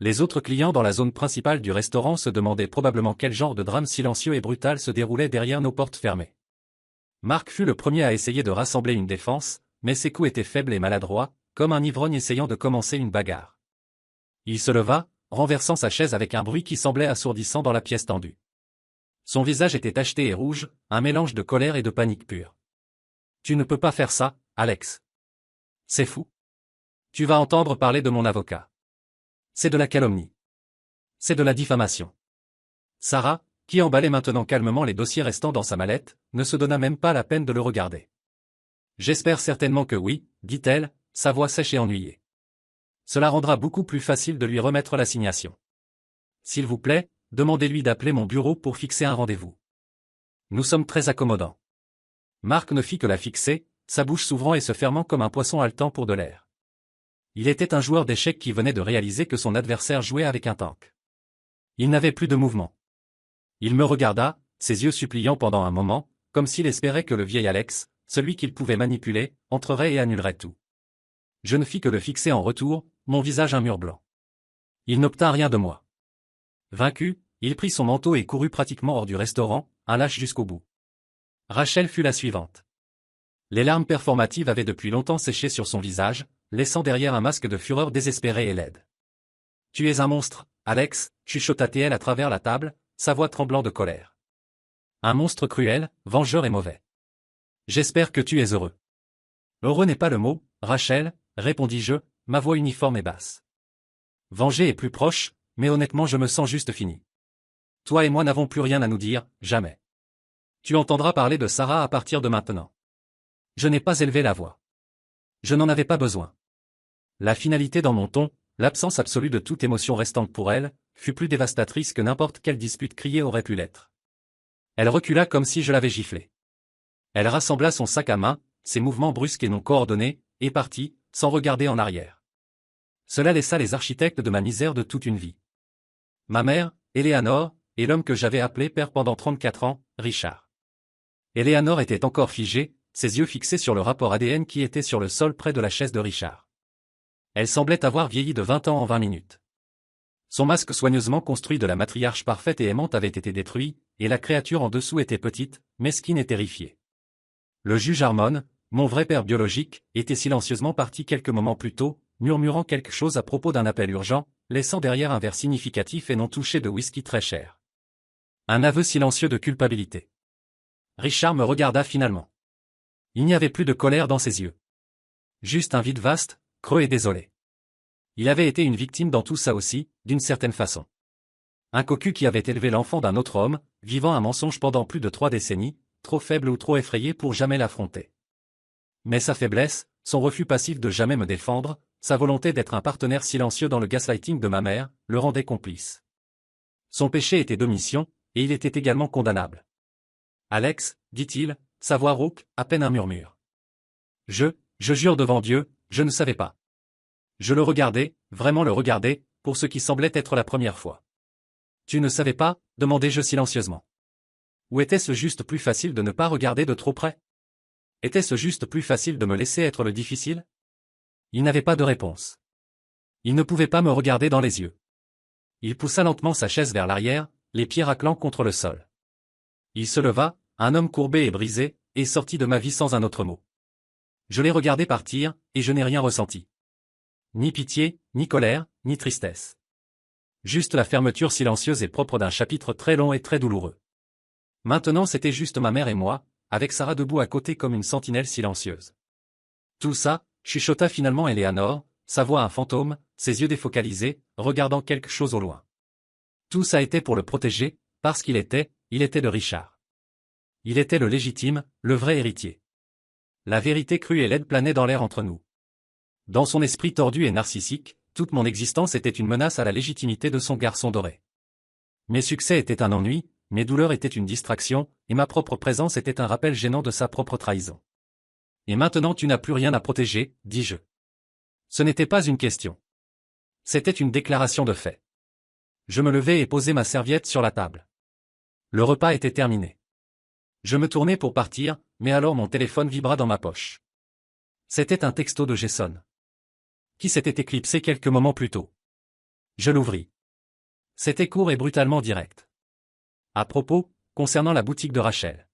Les autres clients dans la zone principale du restaurant se demandaient probablement quel genre de drame silencieux et brutal se déroulait derrière nos portes fermées. Mark fut le premier à essayer de rassembler une défense, mais ses coups étaient faibles et maladroits, comme un ivrogne essayant de commencer une bagarre. Il se leva, renversant sa chaise avec un bruit qui semblait assourdissant dans la pièce tendue. Son visage était tacheté et rouge, un mélange de colère et de panique pure. « Tu ne peux pas faire ça, Alex. C'est fou. Tu vas entendre parler de mon avocat. C'est de la calomnie. C'est de la diffamation. » Sarah, qui emballait maintenant calmement les dossiers restants dans sa mallette, ne se donna même pas la peine de le regarder. « J'espère certainement que oui, dit-elle, sa voix sèche et ennuyée. Cela rendra beaucoup plus facile de lui remettre l'assignation. S'il vous plaît, demandez-lui d'appeler mon bureau pour fixer un rendez-vous. Nous sommes très accommodants. » Mark ne fit que la fixer, sa bouche s'ouvrant et se fermant comme un poisson haletant pour de l'air. Il était un joueur d'échecs qui venait de réaliser que son adversaire jouait avec un tank. Il n'avait plus de mouvement. Il me regarda, ses yeux suppliants pendant un moment, comme s'il espérait que le vieil Alex, celui qu'il pouvait manipuler, entrerait et annulerait tout. Je ne fis que le fixer en retour, mon visage un mur blanc. Il n'obtint rien de moi. Vaincu, il prit son manteau et courut pratiquement hors du restaurant, un lâche jusqu'au bout. Rachel fut la suivante. Les larmes performatives avaient depuis longtemps séché sur son visage, laissant derrière un masque de fureur désespérée et laide. « Tu es un monstre, Alex, » chuchota-t-elle à travers la table, sa voix tremblant de colère. « Un monstre cruel, vengeur et mauvais. J'espère que tu es heureux. »« Heureux n'est pas le mot, Rachel, » répondis-je, ma voix uniforme et basse. « Venger est plus proche, mais honnêtement je me sens juste fini. Toi et moi n'avons plus rien à nous dire, jamais. Tu entendras parler de Sarah à partir de maintenant. Je n'ai pas élevé la voix. Je n'en avais pas besoin. » La finalité dans mon ton, l'absence absolue de toute émotion restante pour elle, fut plus dévastatrice que n'importe quelle dispute criée aurait pu l'être. Elle recula comme si je l'avais giflée. Elle rassembla son sac à main, ses mouvements brusques et non coordonnés, et partit, sans regarder en arrière. Cela laissa les architectes de ma misère de toute une vie. Ma mère, Eleanor, et l'homme que j'avais appelé père pendant 34 ans, Richard. Eleanor était encore figée, ses yeux fixés sur le rapport ADN qui était sur le sol près de la chaise de Richard. Elle semblait avoir vieilli de 20 ans en 20 minutes. Son masque soigneusement construit de la matriarche parfaite et aimante avait été détruit, et la créature en dessous était petite, mesquine et terrifiée. Le juge Harmon, mon vrai père biologique, était silencieusement parti quelques moments plus tôt, murmurant quelque chose à propos d'un appel urgent, laissant derrière un verre significatif et non touché de whisky très cher. Un aveu silencieux de culpabilité. Richard me regarda finalement. Il n'y avait plus de colère dans ses yeux. Juste un vide vaste, creux et désolé. Il avait été une victime dans tout ça aussi, d'une certaine façon. Un cocu qui avait élevé l'enfant d'un autre homme, vivant un mensonge pendant plus de 3 décennies, trop faible ou trop effrayé pour jamais l'affronter. Mais sa faiblesse, son refus passif de jamais me défendre, sa volonté d'être un partenaire silencieux dans le gaslighting de ma mère, le rendaient complice. Son péché était d'omission, et il était également condamnable. Alex, dit-il, sa voix rauque, à peine un murmure. Je jure devant Dieu, je ne savais pas. Je le regardais, vraiment le regardais, pour ce qui semblait être la première fois. Tu ne savais pas, demandai-je silencieusement. Ou était-ce juste plus facile de ne pas regarder de trop près? Était-ce juste plus facile de me laisser être le difficile? Il n'avait pas de réponse. Il ne pouvait pas me regarder dans les yeux. Il poussa lentement sa chaise vers l'arrière, les pieds raclant contre le sol. Il se leva, un homme courbé et brisé, et sortit de ma vie sans un autre mot. Je l'ai regardé partir, et je n'ai rien ressenti. Ni pitié, ni colère, ni tristesse. Juste la fermeture silencieuse et propre d'un chapitre très long et très douloureux. Maintenant c'était juste ma mère et moi, avec Sarah debout à côté comme une sentinelle silencieuse. Tout ça, chuchota finalement Eleanor, sa voix un fantôme, ses yeux défocalisés, regardant quelque chose au loin. Tout ça était pour le protéger, parce qu'il était de Richard. Il était le légitime, le vrai héritier. La vérité crue et laide planait dans l'air entre nous. Dans son esprit tordu et narcissique, toute mon existence était une menace à la légitimité de son garçon doré. Mes succès étaient un ennui, mes douleurs étaient une distraction, et ma propre présence était un rappel gênant de sa propre trahison. Et maintenant tu n'as plus rien à protéger, dis-je. Ce n'était pas une question. C'était une déclaration de fait. Je me levai et posai ma serviette sur la table. Le repas était terminé. Je me tournai pour partir, mais alors mon téléphone vibra dans ma poche. C'était un texto de Jason, qui s'était éclipsé quelques moments plus tôt. Je l'ouvris. C'était court et brutalement direct. À propos, concernant la boutique de Rachel.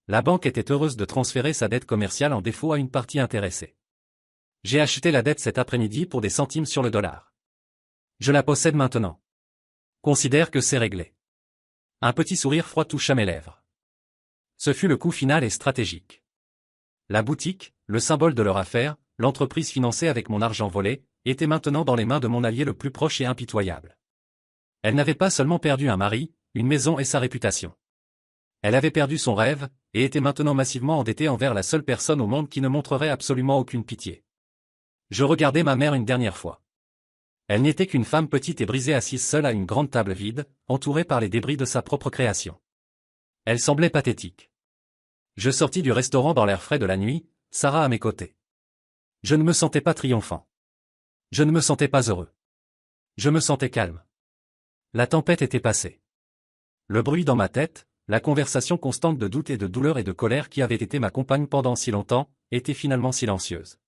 La banque était heureuse de transférer sa dette commerciale en défaut à une partie intéressée. J'ai acheté la dette cet après-midi pour des centimes sur le dollar. Je la possède maintenant. Considère que c'est réglé. Un petit sourire froid toucha mes lèvres. Ce fut le coup final et stratégique. La boutique, le symbole de leur affaire, l'entreprise financée avec mon argent volé, était maintenant dans les mains de mon allié le plus proche et impitoyable. Elle n'avait pas seulement perdu un mari, une maison et sa réputation. Elle avait perdu son rêve, et était maintenant massivement endettée envers la seule personne au monde qui ne montrerait absolument aucune pitié. Je regardai ma mère une dernière fois. Elle n'était qu'une femme petite et brisée assise seule à une grande table vide, entourée par les débris de sa propre création. Elle semblait pathétique. Je sortis du restaurant dans l'air frais de la nuit, Sarah à mes côtés. Je ne me sentais pas triomphant. Je ne me sentais pas heureux. Je me sentais calme. La tempête était passée. Le bruit dans ma tête, la conversation constante de doute et de douleur et de colère qui avait été ma compagne pendant si longtemps, était finalement silencieuse.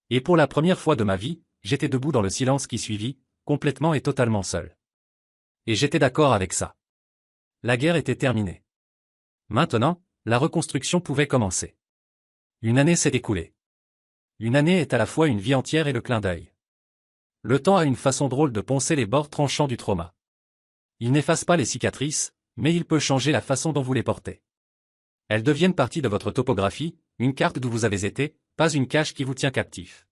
Et pour la première fois de ma vie, j'étais debout dans le silence qui suivit, complètement et totalement seul. Et j'étais d'accord avec ça. La guerre était terminée. Maintenant, la reconstruction pouvait commencer. Une année s'est écoulée. Une année est à la fois une vie entière et le clin d'œil. Le temps a une façon drôle de poncer les bords tranchants du trauma. Il n'efface pas les cicatrices, mais il peut changer la façon dont vous les portez. Elles deviennent partie de votre topographie, une carte d'où vous avez été, pas une cage qui vous tient captif.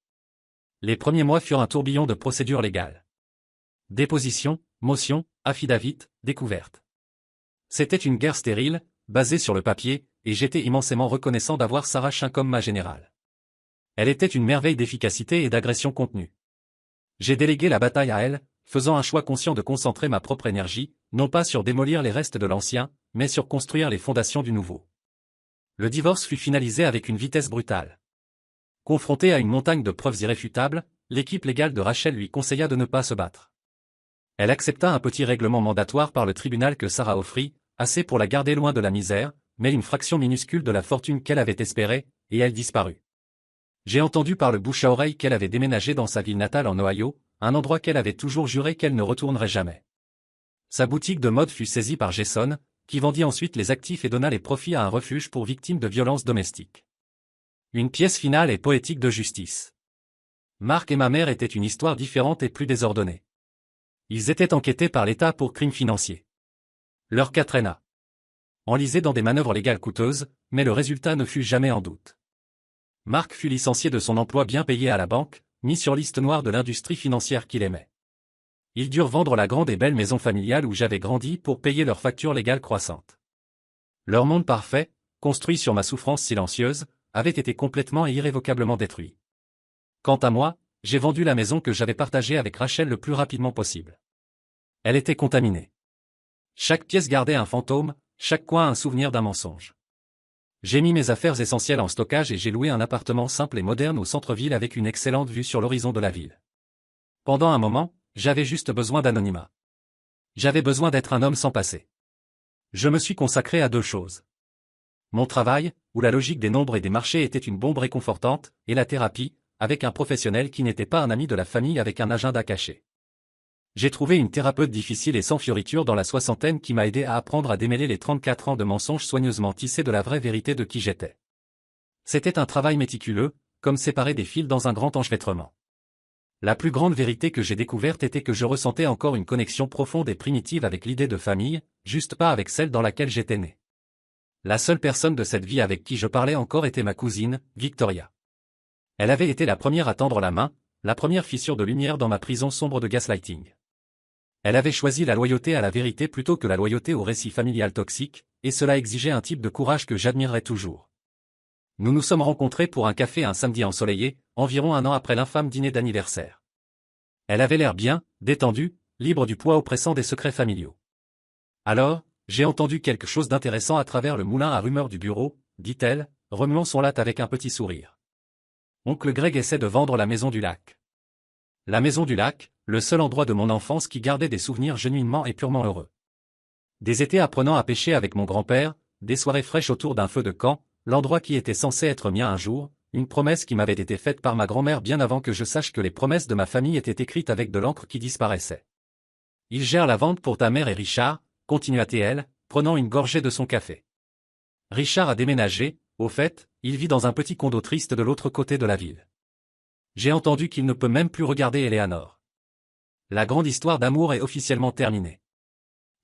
Les premiers mois furent un tourbillon de procédures légales. Déposition, motion, affidavit, découverte. C'était une guerre stérile, basée sur le papier, et j'étais immensément reconnaissant d'avoir Sarah Chin comme ma générale. Elle était une merveille d'efficacité et d'agression contenue. J'ai délégué la bataille à elle, faisant un choix conscient de concentrer ma propre énergie, non pas sur démolir les restes de l'ancien, mais sur construire les fondations du nouveau. Le divorce fut finalisé avec une vitesse brutale. Confronté à une montagne de preuves irréfutables, l'équipe légale de Rachel lui conseilla de ne pas se battre. Elle accepta un petit règlement mandatoire par le tribunal que Sarah offrit, assez pour la garder loin de la misère, mais une fraction minuscule de la fortune qu'elle avait espérée, et elle disparut. J'ai entendu par le bouche à oreille qu'elle avait déménagé dans sa ville natale en Ohio, un endroit qu'elle avait toujours juré qu'elle ne retournerait jamais. Sa boutique de mode fut saisie par Jason, qui vendit ensuite les actifs et donna les profits à un refuge pour victimes de violences domestiques. Une pièce finale et poétique de justice. Mark et ma mère étaient une histoire différente et plus désordonnée. Ils étaient enquêtés par l'État pour crimes financiers. Leur cas traîna. Enlisé dans des manœuvres légales coûteuses, mais le résultat ne fut jamais en doute. Mark fut licencié de son emploi bien payé à la banque, mis sur liste noire de l'industrie financière qu'il aimait. Ils durent vendre la grande et belle maison familiale où j'avais grandi pour payer leurs factures légales croissantes. Leur monde parfait, construit sur ma souffrance silencieuse, avait été complètement et irrévocablement détruit. Quant à moi, j'ai vendu la maison que j'avais partagée avec Rachel le plus rapidement possible. Elle était contaminée. Chaque pièce gardait un fantôme, chaque coin un souvenir d'un mensonge. J'ai mis mes affaires essentielles en stockage et j'ai loué un appartement simple et moderne au centre-ville avec une excellente vue sur l'horizon de la ville. Pendant un moment, j'avais juste besoin d'anonymat. J'avais besoin d'être un homme sans passé. Je me suis consacré à deux choses. Mon travail, où la logique des nombres et des marchés était une bombe réconfortante, et la thérapie, avec un professionnel qui n'était pas un ami de la famille avec un agenda caché. J'ai trouvé une thérapeute difficile et sans fioriture dans la soixantaine qui m'a aidé à apprendre à démêler les 34 ans de mensonges soigneusement tissés de la vraie vérité de qui j'étais. C'était un travail méticuleux, comme séparer des fils dans un grand enchevêtrement. La plus grande vérité que j'ai découverte était que je ressentais encore une connexion profonde et primitive avec l'idée de famille, juste pas avec celle dans laquelle j'étais né. La seule personne de cette vie avec qui je parlais encore était ma cousine, Victoria. Elle avait été la première à tendre la main, la première fissure de lumière dans ma prison sombre de gaslighting. Elle avait choisi la loyauté à la vérité plutôt que la loyauté au récit familial toxique, et cela exigeait un type de courage que j'admirerais toujours. Nous nous sommes rencontrés pour un café un samedi ensoleillé, environ un an après l'infâme dîner d'anniversaire. Elle avait l'air bien, détendue, libre du poids oppressant des secrets familiaux. Alors, j'ai entendu quelque chose d'intéressant à travers le moulin à rumeurs du bureau, dit-elle, remuant son latte avec un petit sourire. Oncle Greg essaie de vendre la maison du lac. La maison du lac, le seul endroit de mon enfance qui gardait des souvenirs genuinement et purement heureux. Des étés apprenant à pêcher avec mon grand-père, des soirées fraîches autour d'un feu de camp, l'endroit qui était censé être mien un jour, une promesse qui m'avait été faite par ma grand-mère bien avant que je sache que les promesses de ma famille étaient écrites avec de l'encre qui disparaissait. Il gère la vente pour ta mère et Richard, continua-t-elle, prenant une gorgée de son café. Richard a déménagé, au fait, il vit dans un petit condo triste de l'autre côté de la ville. J'ai entendu qu'il ne peut même plus regarder Eleanor. La grande histoire d'amour est officiellement terminée.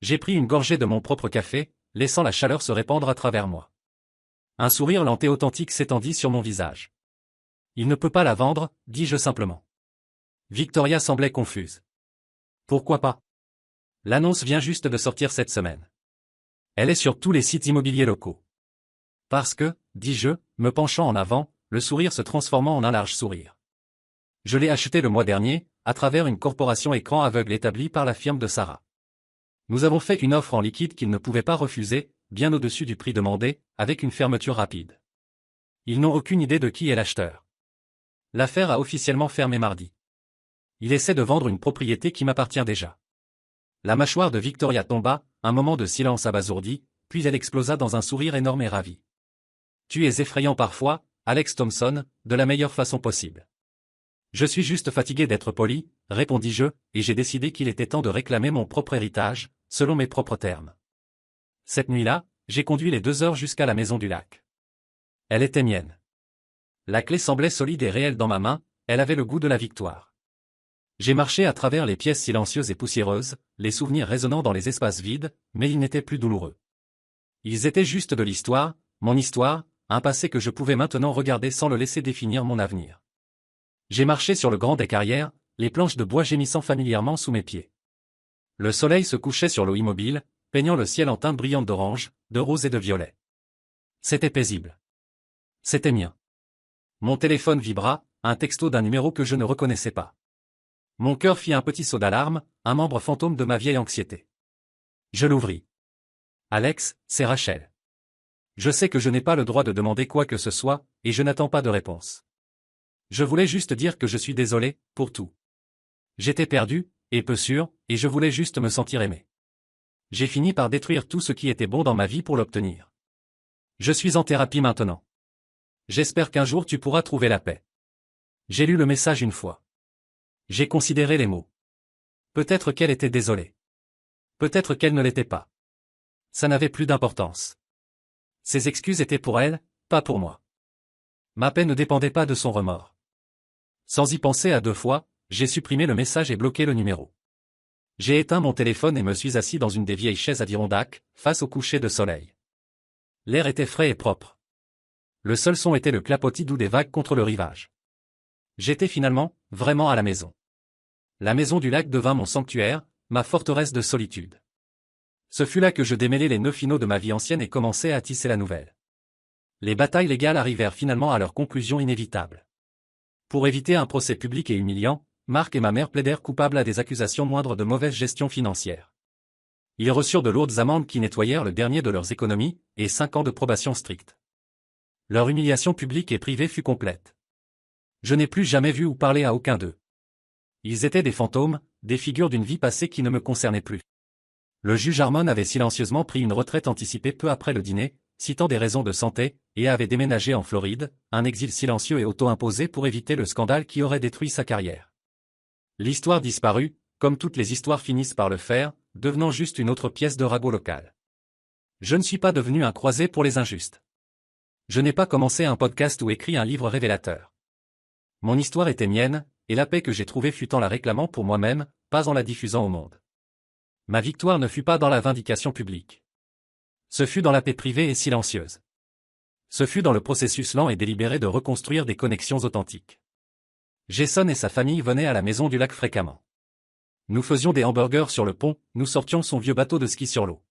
J'ai pris une gorgée de mon propre café, laissant la chaleur se répandre à travers moi. Un sourire lent et authentique s'étendit sur mon visage. Il ne peut pas la vendre, dis-je simplement. Victoria semblait confuse. Pourquoi pas? L'annonce vient juste de sortir cette semaine. Elle est sur tous les sites immobiliers locaux. Parce que, dis-je, me penchant en avant, le sourire se transformant en un large sourire. Je l'ai acheté le mois dernier, à travers une corporation écran aveugle établie par la firme de Sarah. Nous avons fait une offre en liquide qu'ils ne pouvaient pas refuser, bien au-dessus du prix demandé, avec une fermeture rapide. Ils n'ont aucune idée de qui est l'acheteur. L'affaire a officiellement fermé mardi. Il essaie de vendre une propriété qui m'appartient déjà. La mâchoire de Victoria tomba, un moment de silence abasourdi, puis elle explosa dans un sourire énorme et ravi. Tu es effrayant parfois, Alex Thompson, de la meilleure façon possible. Je suis juste fatigué d'être poli, répondis-je, et j'ai décidé qu'il était temps de réclamer mon propre héritage, selon mes propres termes. Cette nuit-là, j'ai conduit les 2 heures jusqu'à la maison du lac. Elle était mienne. La clé semblait solide et réelle dans ma main, elle avait le goût de la victoire. J'ai marché à travers les pièces silencieuses et poussiéreuses, les souvenirs résonnant dans les espaces vides, mais ils n'étaient plus douloureux. Ils étaient juste de l'histoire, mon histoire, un passé que je pouvais maintenant regarder sans le laisser définir mon avenir. J'ai marché sur le grand des carrières, les planches de bois gémissant familièrement sous mes pieds. Le soleil se couchait sur l'eau immobile, peignant le ciel en teintes brillantes d'orange, de rose et de violet. C'était paisible. C'était mien. Mon téléphone vibra, un texto d'un numéro que je ne reconnaissais pas. Mon cœur fit un petit saut d'alarme, un membre fantôme de ma vieille anxiété. Je l'ouvris. Alex, c'est Rachel. Je sais que je n'ai pas le droit de demander quoi que ce soit, et je n'attends pas de réponse. Je voulais juste dire que je suis désolé, pour tout. J'étais perdu, et peu sûr, et je voulais juste me sentir aimé. J'ai fini par détruire tout ce qui était bon dans ma vie pour l'obtenir. Je suis en thérapie maintenant. J'espère qu'un jour tu pourras trouver la paix. J'ai lu le message une fois. J'ai considéré les mots. Peut-être qu'elle était désolée. Peut-être qu'elle ne l'était pas. Ça n'avait plus d'importance. Ses excuses étaient pour elle, pas pour moi. Ma paix ne dépendait pas de son remords. Sans y penser à deux fois, j'ai supprimé le message et bloqué le numéro. J'ai éteint mon téléphone et me suis assis dans une des vieilles chaises Adirondack, face au coucher de soleil. L'air était frais et propre. Le seul son était le clapotis doux des vagues contre le rivage. J'étais finalement, vraiment à la maison. La maison du lac devint mon sanctuaire, ma forteresse de solitude. Ce fut là que je démêlai les nœuds finaux de ma vie ancienne et commençai à tisser la nouvelle. Les batailles légales arrivèrent finalement à leur conclusion inévitable. Pour éviter un procès public et humiliant, Marc et ma mère plaidèrent coupables à des accusations moindres de mauvaise gestion financière. Ils reçurent de lourdes amendes qui nettoyèrent le dernier de leurs économies, et 5 ans de probation stricte. Leur humiliation publique et privée fut complète. Je n'ai plus jamais vu ou parlé à aucun d'eux. Ils étaient des fantômes, des figures d'une vie passée qui ne me concernaient plus. Le juge Harmon avait silencieusement pris une retraite anticipée peu après le dîner, citant des raisons de santé, et avait déménagé en Floride, un exil silencieux et auto-imposé pour éviter le scandale qui aurait détruit sa carrière. L'histoire disparut, comme toutes les histoires finissent par le faire, devenant juste une autre pièce de ragot local. Je ne suis pas devenu un croisé pour les injustes. Je n'ai pas commencé un podcast ou écrit un livre révélateur. Mon histoire était mienne, et la paix que j'ai trouvée fut en la réclamant pour moi-même, pas en la diffusant au monde. Ma victoire ne fut pas dans la vindication publique. Ce fut dans la paix privée et silencieuse. Ce fut dans le processus lent et délibéré de reconstruire des connexions authentiques. Jason et sa famille venaient à la maison du lac fréquemment. Nous faisions des hamburgers sur le pont, nous sortions son vieux bateau de ski sur l'eau.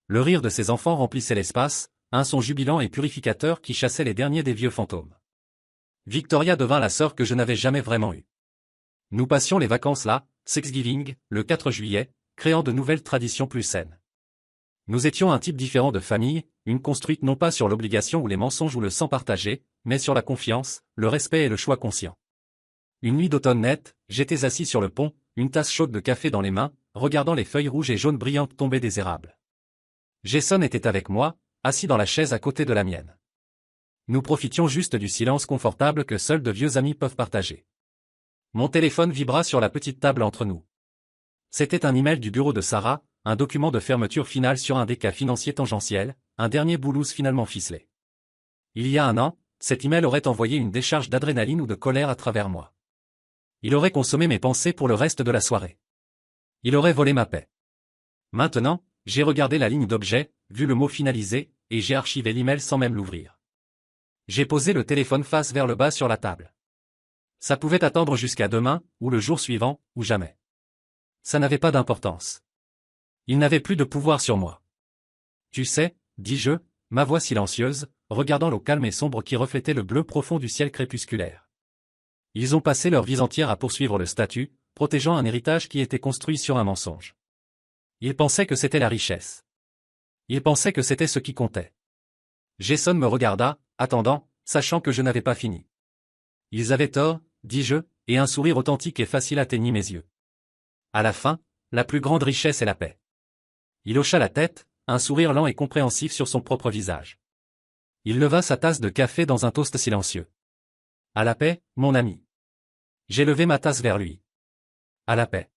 Le rire de ses enfants remplissait l'espace, un son jubilant et purificateur qui chassait les derniers des vieux fantômes. Victoria devint la sœur que je n'avais jamais vraiment eue. Nous passions les vacances là, Thanksgiving, le 4 juillet, créant de nouvelles traditions plus saines. Nous étions un type différent de famille, une construite non pas sur l'obligation ou les mensonges ou le sang partagé, mais sur la confiance, le respect et le choix conscient. Une nuit d'automne nette, j'étais assis sur le pont, une tasse chaude de café dans les mains, regardant les feuilles rouges et jaunes brillantes tomber des érables. Jason était avec moi, assis dans la chaise à côté de la mienne. Nous profitions juste du silence confortable que seuls de vieux amis peuvent partager. Mon téléphone vibra sur la petite table entre nous. C'était un email du bureau de Sarah, un document de fermeture finale sur un des cas financiers tangentiels, un dernier boulouse finalement ficelé. Il y a un an, cet email aurait envoyé une décharge d'adrénaline ou de colère à travers moi. Il aurait consommé mes pensées pour le reste de la soirée. Il aurait volé ma paix. Maintenant, j'ai regardé la ligne d'objet, vu le mot finalisé, et j'ai archivé l'email sans même l'ouvrir. J'ai posé le téléphone face vers le bas sur la table. Ça pouvait attendre jusqu'à demain, ou le jour suivant, ou jamais. Ça n'avait pas d'importance. Il n'avait plus de pouvoir sur moi. Tu sais, dis-je, ma voix silencieuse, regardant l'eau calme et sombre qui reflétait le bleu profond du ciel crépusculaire. Ils ont passé leur vie entière à poursuivre le statut, protégeant un héritage qui était construit sur un mensonge. Ils pensaient que c'était la richesse. Ils pensaient que c'était ce qui comptait. Jason me regarda, attendant, sachant que je n'avais pas fini. Ils avaient tort, dis-je, et un sourire authentique et facile atteignit mes yeux. À la fin, la plus grande richesse est la paix. Il hocha la tête, un sourire lent et compréhensif sur son propre visage. Il leva sa tasse de café dans un toast silencieux. À la paix, mon ami. J'ai levé ma tasse vers lui. À la paix.